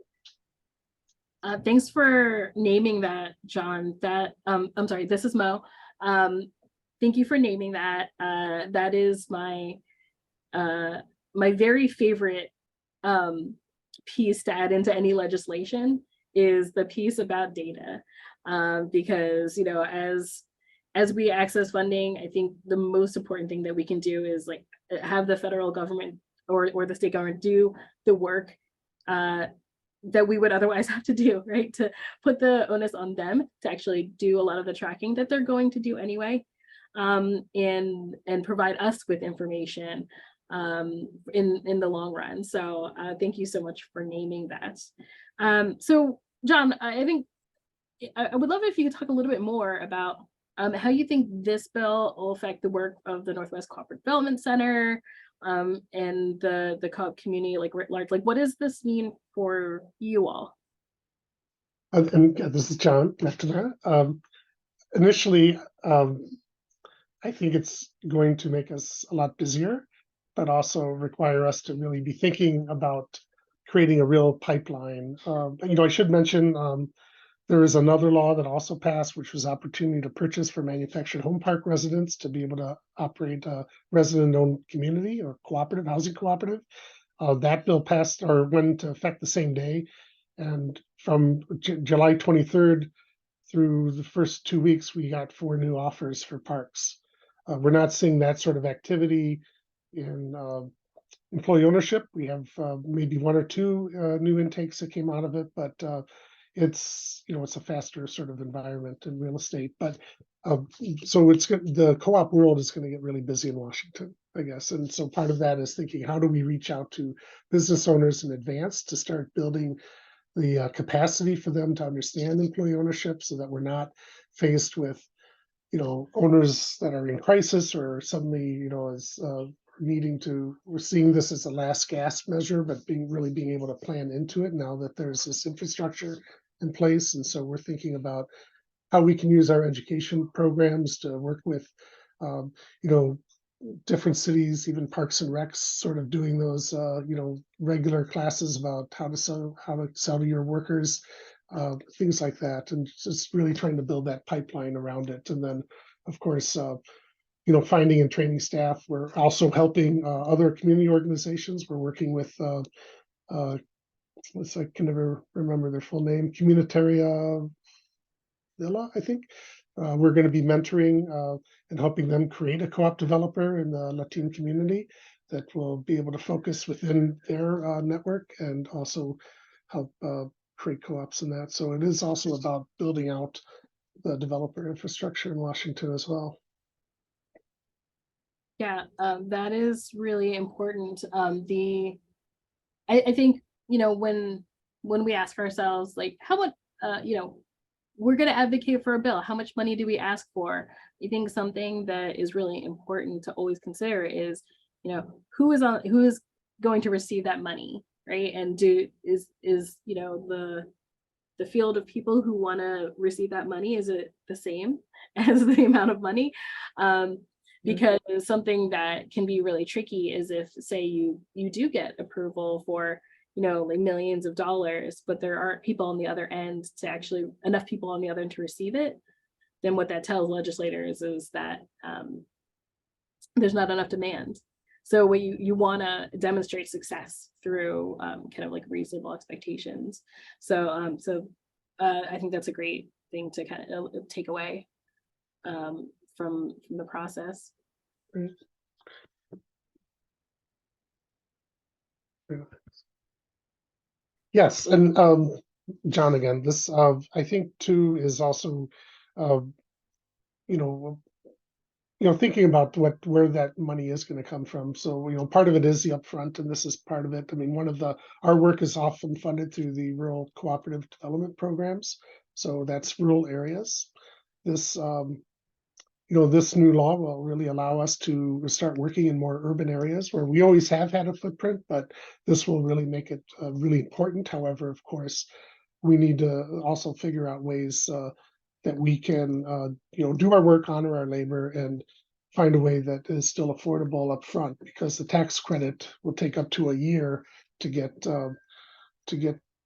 Thanks for naming that, John. I'm sorry, this is Mo. Thank you for naming that. That is my very favorite piece to add into any legislation, is the piece about data. Because, as we access funding, I think the most important thing that we can do is have the federal government or the state government do the work that we would otherwise have to do, right? To put the onus on them to actually do a lot of the tracking that they're going to do anyway, and provide us with information in the long run. So thank you so much for naming that. So John, I think I would love if you could talk a little bit more about how you think this bill will affect the work of the Northwest Cooperative Development Center, and the co-op community writ large. What does this mean for you all? And this is John McNamara. Initially, I think it's going to make us a lot busier, but also require us to really be thinking about creating a real pipeline. I should mention There is another law that also passed, which was opportunity to purchase for manufactured home park residents to be able to operate a resident-owned community or cooperative, housing cooperative. That bill passed or went into effect the same day. And from July 23rd through the first 2 weeks, we got 4 new offers for parks. We're not seeing that sort of activity in employee ownership. We have maybe 1 or 2 new intakes that came out of it, but it's it's a faster sort of environment in real estate. But so the co-op world is going to get really busy in Washington, I guess. And so part of that is thinking, how do we reach out to business owners in advance to start building the capacity for them to understand employee ownership, so that we're not faced with owners that are in crisis or suddenly as we're seeing this as a last gasp measure, but being able to plan into it now that there's this infrastructure in place. And so we're thinking about how we can use our education programs to work with different cities, even Parks and Recs, sort of doing those regular classes about how to sell to your workers, things like that, and just really trying to build that pipeline around it. And then, of course, finding and training staff. We're also helping other community organizations. We're working with I can never remember their full name, Comunitaria Villa, I think. We're going to be mentoring and helping them create a co-op developer in the Latino community that will be able to focus within their network and also help create co-ops in that. So it is also about building out the developer infrastructure in Washington as well. Yeah, that is really important. I think, when we ask ourselves, like, how much, we're going to advocate for a bill, how much money do we ask for? I think something that is really important to always consider is, who is going to receive that money, right? And is the field of people who want to receive that money, is it the same as the amount of money? Because something that can be really tricky is if, say, you do get approval for like millions of dollars, but there aren't people on the other end enough people on the other end to receive it, then what that tells legislators is that there's not enough demand. So what you want to demonstrate success through kind of like reasonable expectations. So I think that's a great thing to kind of take away from the process. Yes, and John, again, this I think too is also thinking about where that money is going to come from. So part of it is the upfront, and this is part of it. I mean, our work is often funded through the rural cooperative development programs, so that's rural areas. This this new law will really allow us to start working in more urban areas where we always have had a footprint, but this will really make it really important. However, of course, we need to also figure out ways that we can, do our work, honor our labor, and find a way that is still affordable up front, because the tax credit will take up to a year to get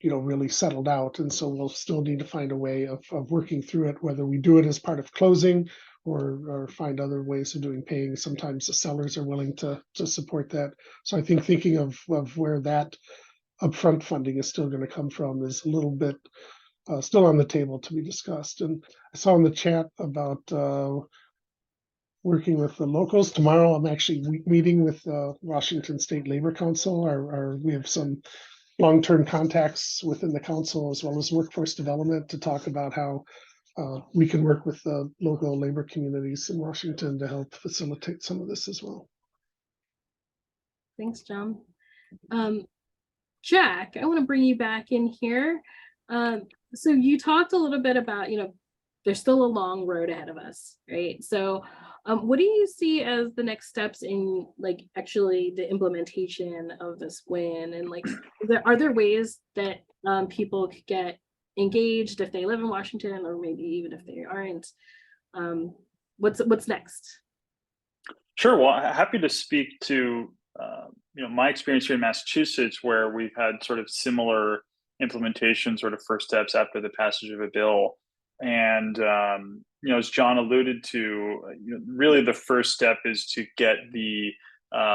really settled out. And so we'll still need to find a way of working through it, whether we do it as part of closing or find other ways of doing paying. Sometimes the sellers are willing to support that. So I think thinking of where that upfront funding is still going to come from is a little bit still on the table to be discussed. And I saw in the chat about working with the locals. Tomorrow I'm actually meeting with Washington State Labor Council. We have some long-term contacts within the council as well as workforce development to talk about how we can work with the local labor communities in Washington to help facilitate some of this as well. Thanks, John. Jack, I want to bring you back in here. So you talked a little bit about, there's still a long road ahead of us, right? So what do you see as the next steps in actually the implementation of this win? And are there ways that people could get engaged if they live in Washington, or maybe even if they aren't? What's next? Sure. Well, happy to speak to my experience here in Massachusetts, where we've had sort of similar implementation sort of first steps after the passage of a bill. And as John alluded to, really the first step is to get the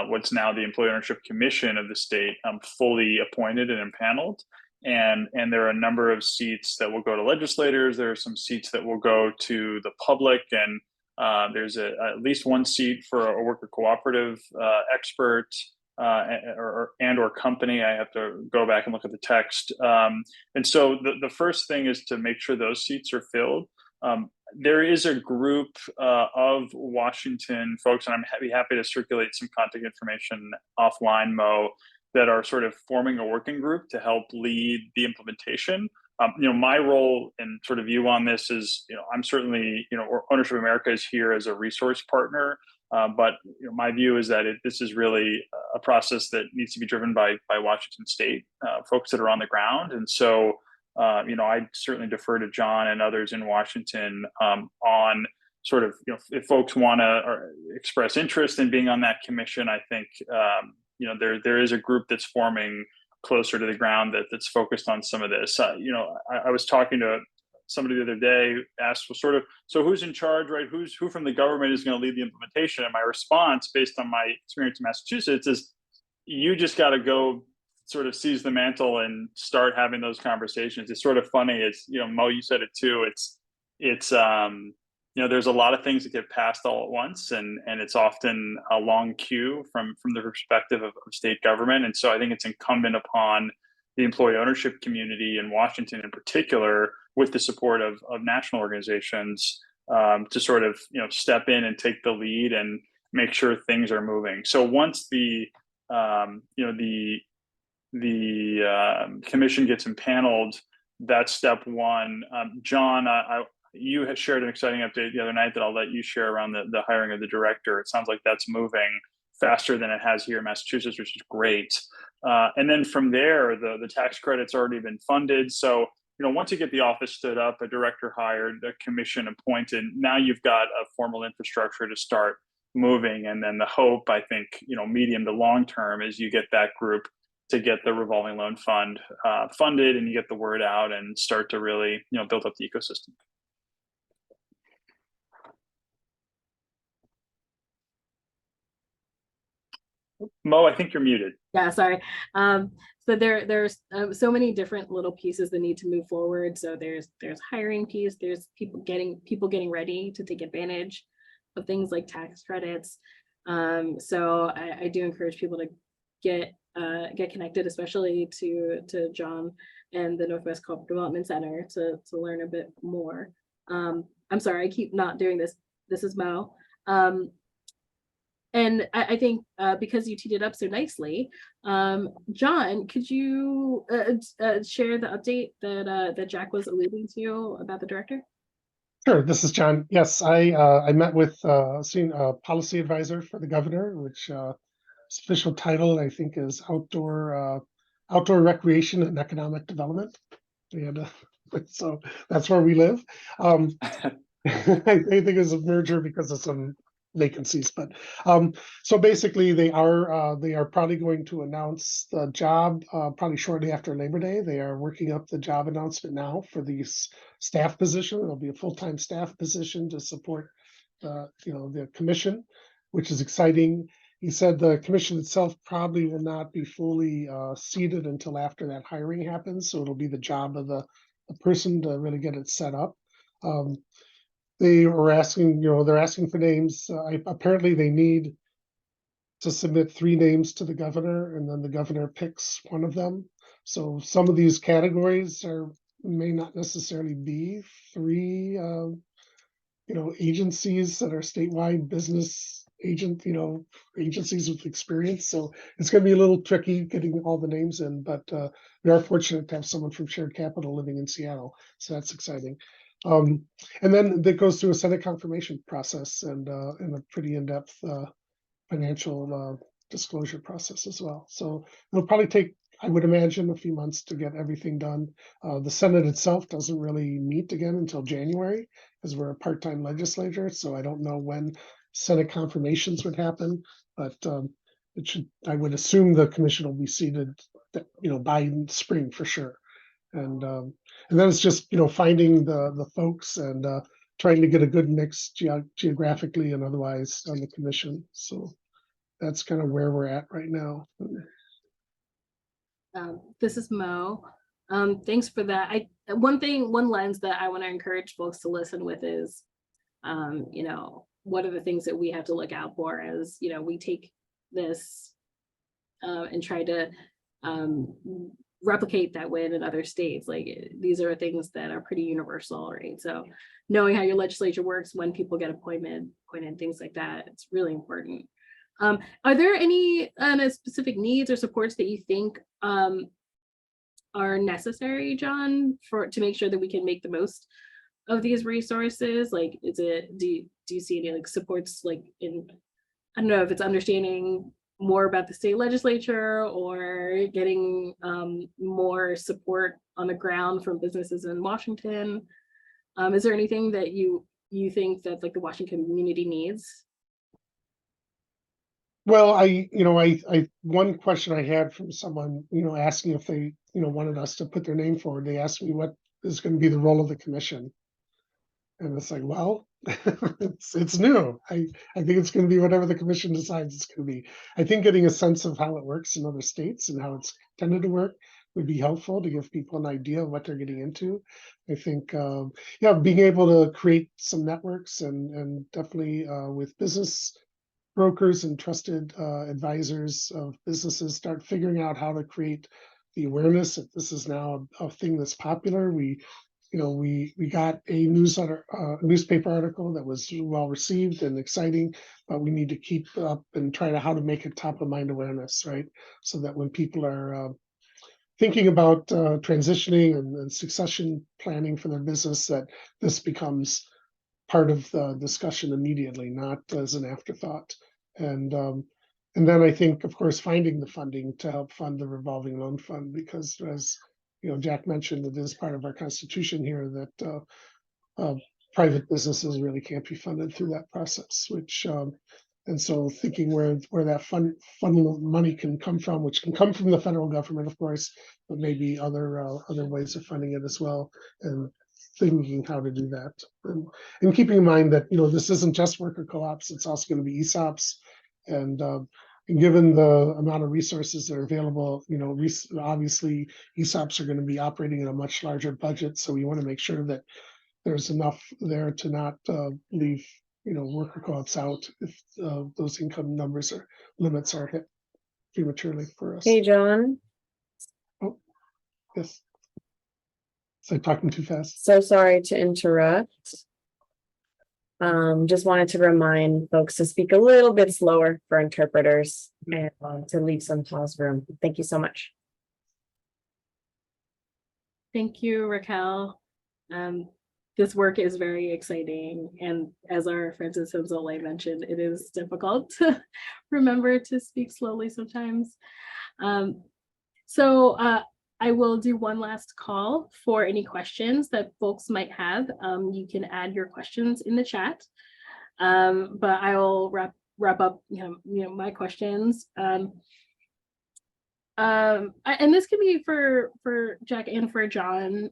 what's now the Employee Ownership Commission of the state fully appointed and impaneled. And there are a number of seats that will go to legislators. There are some seats that will go to the public, and there's at least one seat for a worker cooperative expert or company. I have to go back and look at the text. And so the first thing is to make sure those seats are filled. There is a group of Washington folks, and I'm happy to circulate some contact information offline, Mo, that are sort of forming a working group to help lead the implementation. My role and sort of view on this is, I'm certainly, Ownership America is here as a resource partner, but my view is that this is really a process that needs to be driven by Washington State folks that are on the ground. And so, I certainly defer to John and others in Washington on sort of, if folks want to express interest in being on that commission. I think, there is a group that's forming closer to the ground that's focused on some of this. I was talking to somebody the other day, asked, well, sort of, so who's in charge, right? Who from the government is going to lead the implementation? And my response, based on my experience in Massachusetts, is you just got to go sort of seize the mantle and start having those conversations. It's sort of funny. It's, Mo, you said it too. It's there's a lot of things that get passed all at once, and it's often a long queue from the perspective of state government. And so I think it's incumbent upon the employee ownership community in Washington in particular, with the support of national organizations, to sort of, step in and take the lead and make sure things are moving. So once the commission gets impaneled, that's step one. John, you had shared an exciting update the other night that I'll let you share around the hiring of the director. It sounds like that's moving faster than it has here in Massachusetts, which is great. And then from there, the tax credit's already been funded. So, once you get the office stood up, a director hired, a commission appointed, now you've got a formal infrastructure to start moving. And then the hope, I think, medium to long term, is you get that group to get the revolving loan fund funded, and you get the word out and start to really, build up the ecosystem. Mo, I think you're muted. Yeah, sorry. So there's so many different little pieces that need to move forward. So there's hiring piece, there's people getting ready to take advantage of things like tax credits. So I do encourage people to get connected, especially to John and the Northwest Co-op Development Center to learn a bit more. I'm sorry, I keep not doing this. This is Mo. And I think because you teed it up so nicely, John, could you share the update that Jack was alluding to about the director? Sure, this is John. Yes, I met with policy advisor for the governor, which his official title I think is outdoor recreation and economic development. And so that's where we live. I think it's a merger because of some vacancies, but so basically they are probably going to announce the job probably shortly after Labor Day. They are working up the job announcement now for the staff position. It'll be a full-time staff position to support the commission, which is exciting. He said the commission itself probably will not be fully seated until after that hiring happens, so it'll be the job of the person to really get it set up. They were asking, they're asking for names. Apparently they need to submit 3 names to the governor, and then the governor picks one of them. So some of these categories may not necessarily be 3, agencies that are statewide business agencies with experience. So it's going to be a little tricky getting all the names in, but we are fortunate to have someone from Shared Capital living in Seattle. So that's exciting. And then that goes through a Senate confirmation process and a pretty in-depth financial disclosure process as well. So it'll probably take, I would imagine, a few months to get everything done. The Senate itself doesn't really meet again until January because we're a part-time legislature. So I don't know when Senate confirmations would happen, but I would assume the commission will be seated, by spring for sure. And then it's just, finding the folks and trying to get a good mix geographically and otherwise on the commission. So that's kind of where we're at right now. This is Mo. Thanks for that. One lens that I want to encourage folks to listen with is, what are the things that we have to look out for as, we take this and try to replicate that win in other states. Like, these are things that are pretty universal, right? So knowing how your legislature works, when people get appointed, things like that, it's really important. Are there any specific needs or supports that you think are necessary, John, to make sure that we can make the most of these resources? Like, do you see any like supports, like in, I don't know if it's understanding more about the state legislature or getting more support on the ground from businesses in Washington? Is there anything that you think that like the Washington community needs? Well, I one question I had from someone, asking if they, wanted us to put their name forward. They asked me what is going to be the role of the commission. And it's like, well, it's new. I think it's going to be whatever the commission decides it's going to be. I think getting a sense of how it works in other states and how it's tended to work would be helpful to give people an idea of what they're getting into. I think, being able to create some networks and definitely with business brokers and trusted advisors of businesses start figuring out how to create the awareness that this is now a thing that's popular. We got a newspaper article that was well received and exciting, but we need to keep up and try to how to make it top of mind awareness, right? So that when people are thinking about transitioning and succession planning for their business, that this becomes part of the discussion immediately, not as an afterthought. And then I think, of course, finding the funding to help fund the revolving loan fund, because as Jack mentioned, it is part of our constitution here that private businesses really can't be funded through that process, which and so thinking where that fund money can come from, which can come from the federal government, of course, but maybe other ways of funding it as well, and thinking how to do that, and keeping in mind that this isn't just worker co-ops; it's also going to be ESOPs, and given the amount of resources that are available, obviously ESOPs are going to be operating at a much larger budget, so we want to make sure that there's enough there to not leave worker co-ops out if those income numbers or limits are hit prematurely for us. Hey, John. Oh, yes. So talking too fast. So sorry to interrupt. Just wanted to remind folks to speak a little bit slower for interpreters and to leave some pause room. Thank you so much. Thank you, Raquel. This work is very exciting, and as our friend Cenzontle mentioned, it is difficult to remember to speak slowly sometimes. So I will do one last call for any questions that folks might have. You can add your questions in the chat, but I will wrap up my questions. And this can be for Jack and for John.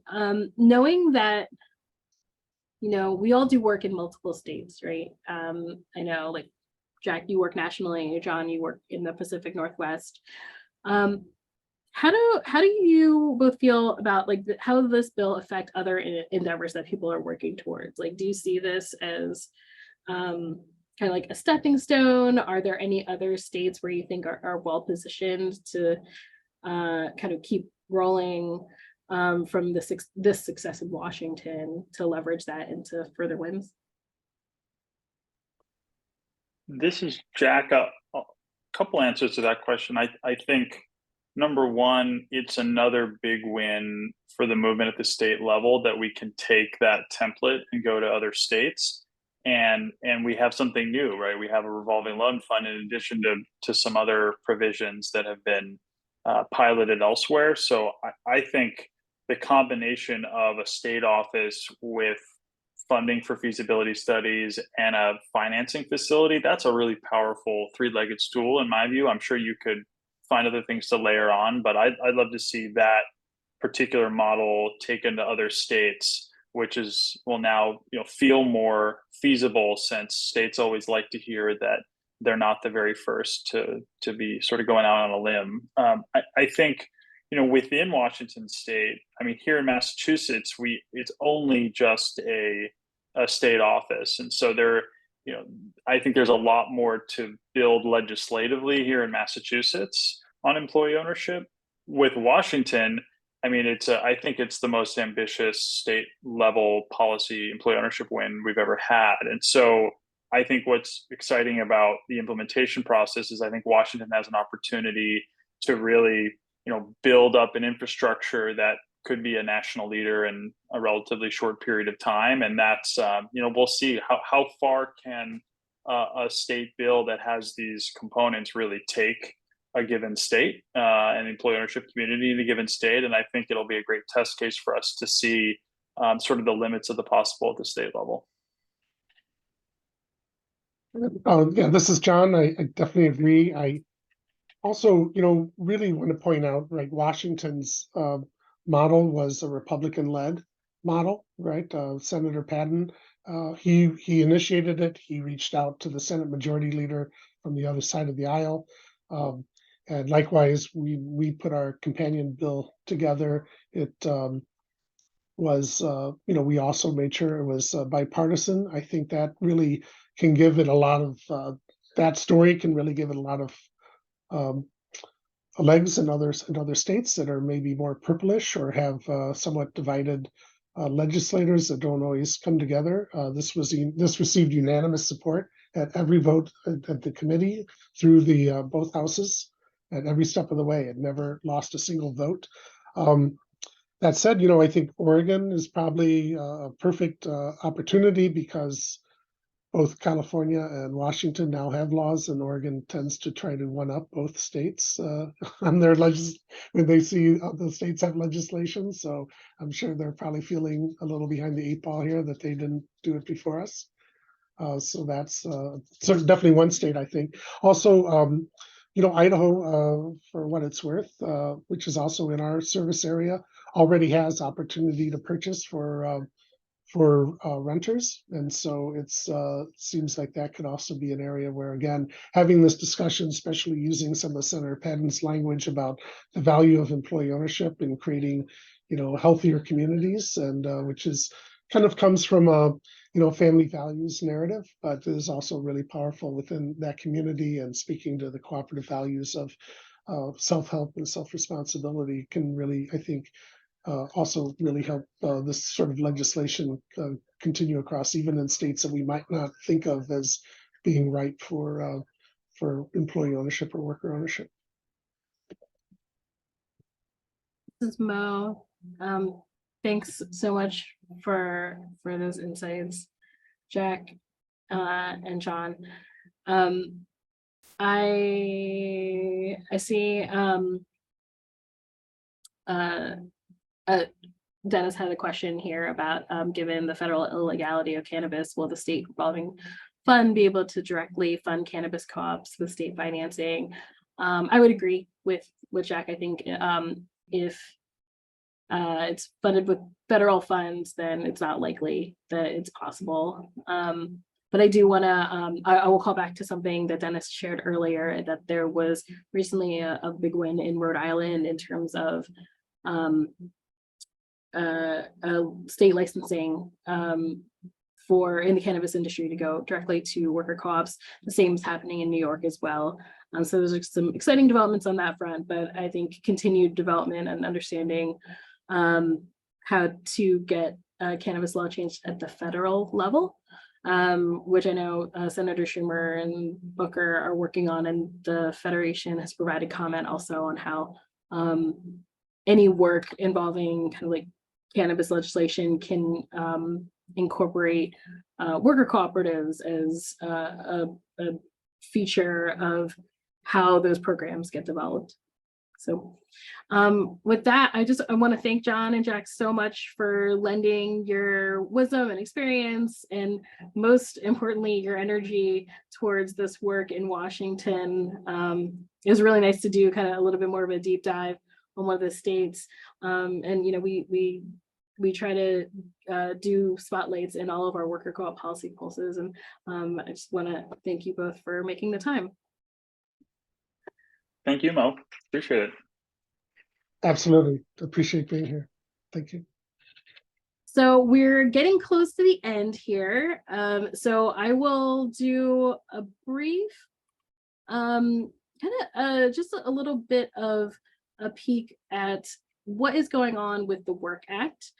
Knowing that we all do work in multiple states, right? I know, like, Jack, you work nationally. John, you work in the Pacific Northwest. How do you both feel about how this bill affect other endeavors that people are working towards? Like, do you see this as kind of like a stepping stone? Are there any other states where you think are well positioned to kind of keep rolling from this success in Washington to leverage that into further wins? This is Jack. A couple answers to that question. I think, number one, it's another big win for the movement at the state level that we can take that template and go to other states. And we have something new, right? We have a revolving loan fund in addition to some other provisions that have been piloted elsewhere. So I think the combination of a state office with funding for feasibility studies and a financing facility, that's a really powerful three-legged stool in my view. I'm sure you could find other things to layer on, but I'd love to see that particular model taken to other states, which will now feel more feasible, since states always like to hear that they're not the very first to be sort of going out on a limb. I think within Washington State, I mean, here in Massachusetts, it's only just a state office, and so I think there's a lot more to build legislatively here in Massachusetts on employee ownership. With Washington, I mean, I think it's the most ambitious state level policy employee ownership win we've ever had. And so I think what's exciting about the implementation process is I think Washington has an opportunity to really, build up an infrastructure that could be a national leader in a relatively short period of time. And that's, we'll see how far can a state bill that has these components really take a given state and the employee ownership community in a given state. And I think it'll be a great test case for us to see sort of the limits of the possible at the state level. Yeah, this is John. I definitely agree. I also, really want to point out, right, Washington's model was a Republican-led model, right? Senator Patton, he initiated it. He reached out to the Senate Majority Leader from the other side of the aisle. And likewise, we put our companion bill together. It was, we also made sure it was bipartisan. I think that really can give it a lot of, that story can really give it a lot of legs in other states that are maybe more purplish or have somewhat divided legislators that don't always come together. This received unanimous support at every vote at the committee through the both houses at every step of the way. It never lost a single vote. That said, I think Oregon is probably a perfect opportunity because both California and Washington now have laws, and Oregon tends to try to one-up both states on their when they see the states have legislation. So I'm sure they're probably feeling a little behind the 8 ball here that they didn't do it before us. So that's so definitely one state, I think. Also, Idaho, for what it's worth, which is also in our service area, already has opportunity to purchase for renters. And so it's seems like that could also be an area where, again, having this discussion, especially using some of Senator Patton's language about the value of employee ownership and creating, healthier communities, and which is kind of comes from a, family values narrative, but is also really powerful within that community, and speaking to the cooperative values of self-help and self-responsibility can really, I think, also really help this sort of legislation continue across, even in states that we might not think of as being ripe for employee ownership or worker ownership. This is Mo. Thanks so much for those insights, Jack and John. I see Dennis had a question here about given the federal illegality of cannabis, will the state revolving fund be able to directly fund cannabis co-ops with state financing? I would agree with Jack. I think if it's funded with federal funds, then it's not likely that it's possible. But I do want to, I will call back to something that Dennis shared earlier, that there was recently a big win in Rhode Island in terms of state licensing in the cannabis industry to go directly to worker co-ops. The same is happening in New York as well. So there's some exciting developments on that front, but I think continued development and understanding how to get cannabis law changed at the federal level, which I know Senator Schumer and Booker are working on, and the Federation has provided comment also on how any work involving kind of like cannabis legislation can incorporate worker cooperatives as a feature of how those programs get developed. So with that, I want to thank John and Jack so much for lending your wisdom and experience, and most importantly, your energy towards this work in Washington. It was really nice to do kind of a little bit more of a deep dive one of the states. And, you know, we try to do spotlights in all of our worker co-op policy pulses. And I just want to thank you both for making the time. Thank you, Mo. Appreciate it. Absolutely. Appreciate being here. Thank you. So we're getting close to the end here. So I will do a brief, just a little bit of a peek at what is going on with the Work Act.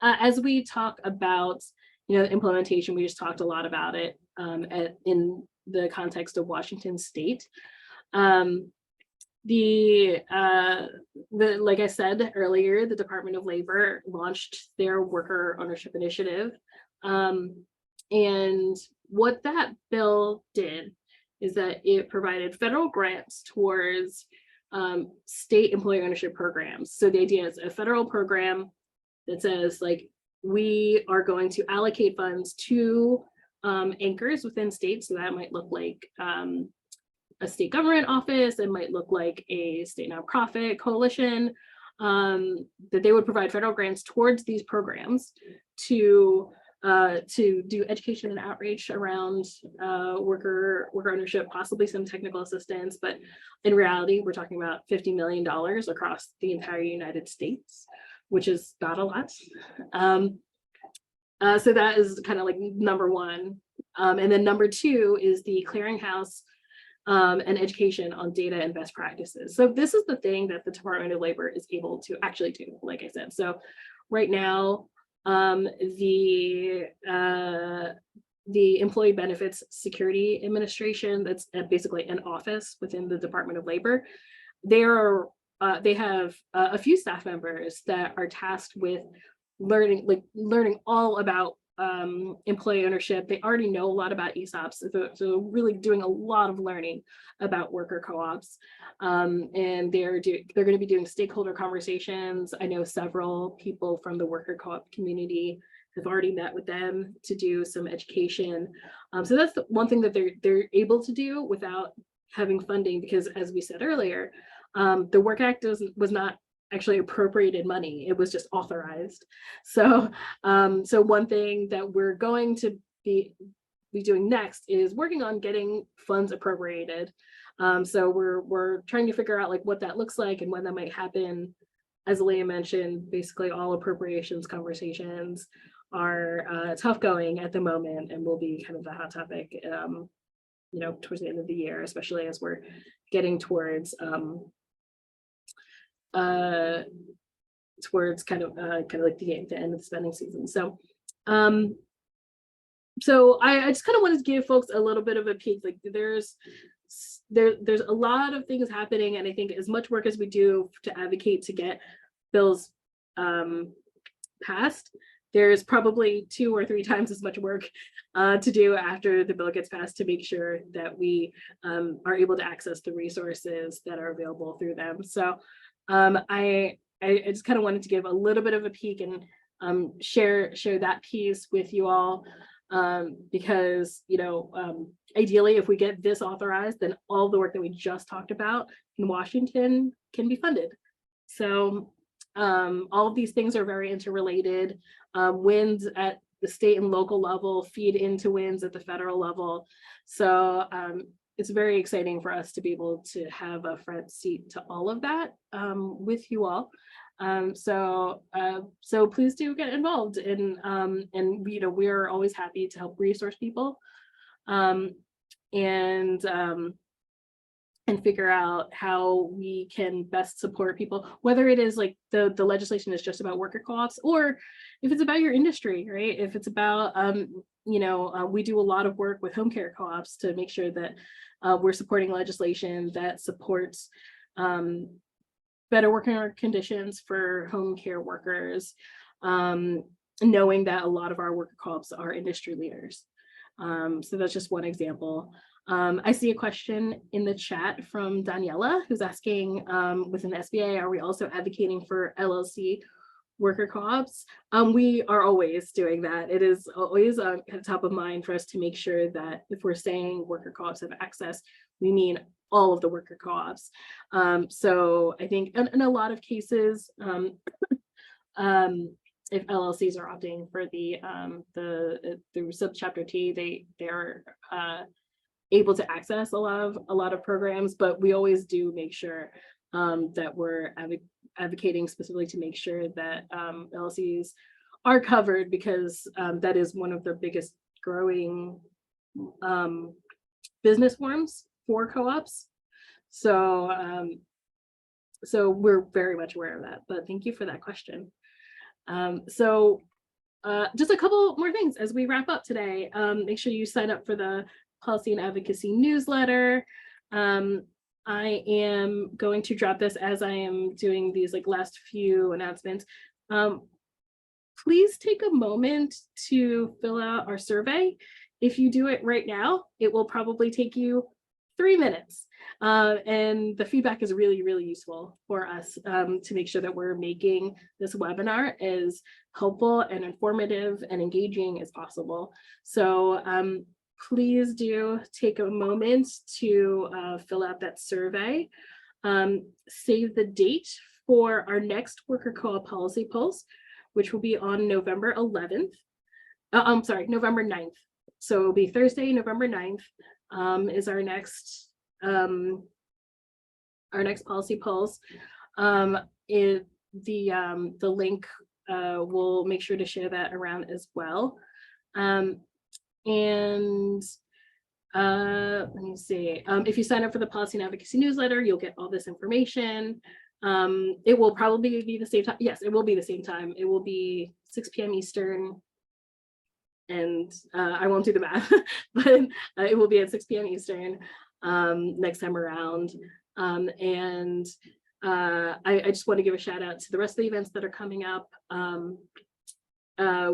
As we talk about, you know, implementation, we just talked a lot about it in the context of Washington State. Like I said earlier, the Department of Labor launched their worker ownership initiative. And what that bill did is that it provided federal grants towards state employee ownership programs. So the idea is a federal program that says, like, we are going to allocate funds to anchors within states. So that might look like a state government office, it might look like a state nonprofit coalition, that they would provide federal grants towards these programs to do education and outreach around worker ownership, possibly some technical assistance, but in reality, we're talking about $50 million across the entire United States, which is not a lot. So that is kind of like number one. And then number two is the clearinghouse and education on data and best practices. So this is the thing that the Department of Labor is able to actually do, like I said. So right now, the Employee Benefits Security Administration, that's basically an office within the Department of Labor, they have a few staff members that are tasked with learning all about employee ownership. They already know a lot about ESOPs, so really doing a lot of learning about worker co-ops. And they're going to be doing stakeholder conversations. I know several people from the worker co-op community have already met with them to do some education. So that's the one thing that they're able to do without having funding, because as we said earlier, the Work Act was not actually appropriated money, it was just authorized. So one thing that we're going to be doing next is working on getting funds appropriated. So we're trying to figure out like what that looks like and when that might happen. As Aaliyah mentioned, basically all appropriations conversations are tough going at the moment and will be kind of the hot topic, you know, towards the end of the year, especially as we're getting towards kind of like the end of the spending season. So I just kind of wanted to give folks a little bit of a peek. Like there's a lot of things happening, and I think as much work as we do to advocate to get bills passed, there's probably 2 or 3 times as much work to do after the bill gets passed to make sure that we are able to access the resources that are available through them. So I just kind of wanted to give a little bit of a peek and share that piece with you all, because, you know, ideally, if we get this authorized, then all the work that we just talked about in Washington can be funded. So all of these things are very interrelated. Wins at the state and local level feed into wins at the federal level. So it's very exciting for us to be able to have a front seat to all of that with you all. So please do get involved in, and you know, we're always happy to help resource people and figure out how we can best support people, whether it is like the legislation is just about worker co-ops, or if it's about your industry, right? If it's about, you know, we do a lot of work with home care co-ops to make sure that we're supporting legislation that supports better working conditions for home care workers, knowing that a lot of our worker co-ops are industry leaders. So that's just one example. I see a question in the chat from Daniela, who's asking, within the SBA, are we also advocating for LLC worker co-ops? We are always doing that. It is always top of mind for us to make sure that if we're saying worker co-ops have access, we mean all of the worker co-ops. So I think in a lot of cases, if LLCs are opting for through subchapter T, they are able to access a lot of programs, but we always do make sure that we're advocating specifically to make sure that LLCs are covered, because that is one of the biggest growing business forms for co-ops. So so we're very much aware of that, but thank you for that question. Just a couple more things as we wrap up today. Make sure you sign up for the Policy and Advocacy newsletter. I am going to drop this as I am doing these last few announcements. Please take a moment to fill out our survey. If you do it right now, it will probably take you 3 minutes. And the feedback is really, really useful for us to make sure that we're making this webinar as helpful and informative and engaging as possible. So please do take a moment to fill out that survey. Save the date for our next worker co-op policy pulse, which will be on November 11th. I'm sorry, November 9th. So it'll be Thursday, November 9th is our next policy pulse. The link, we'll make sure to share that around as well. And let me see, if you sign up for the Policy and Advocacy newsletter, you'll get all this information. It will probably be the same time. Yes, it will be the same time. It will be 6 p.m. Eastern. And I won't do the math, but it will be at 6 p.m. Eastern next time around. I just want to give a shout out to the rest of the events that are coming up.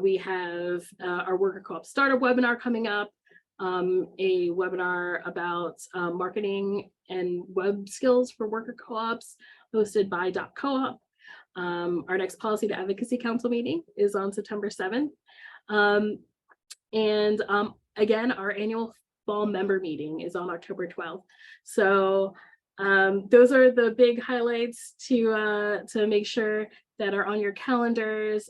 We have our Worker Co-op Startup webinar coming up, a webinar about marketing and web skills for worker co-ops hosted by .coop. Our next Policy to Advocacy Council meeting is on September 7th. Again, our annual fall member meeting is on October 12th. So those are the big highlights to make sure that are on your calendars.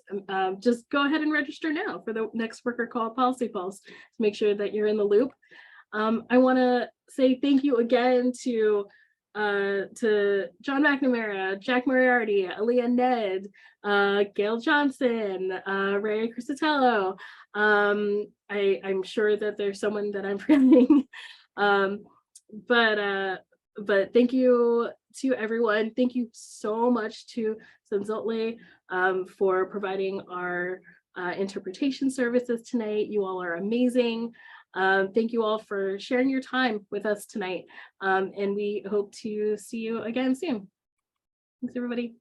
Just go ahead and register now for the next Worker Co-op Policy Pulse to make sure that you're in the loop. I want to say thank you again to John McNamara, Jack Moriarty, Aaliyah Nedd, Gail Johnson, Ra Criscitiello. I'm sure that there's someone that I'm forgetting, but thank you to everyone. Thank you so much to Cenzontle for providing our interpretation services tonight. You all are amazing. Thank you all for sharing your time with us tonight. And we hope to see you again soon. Thanks, everybody.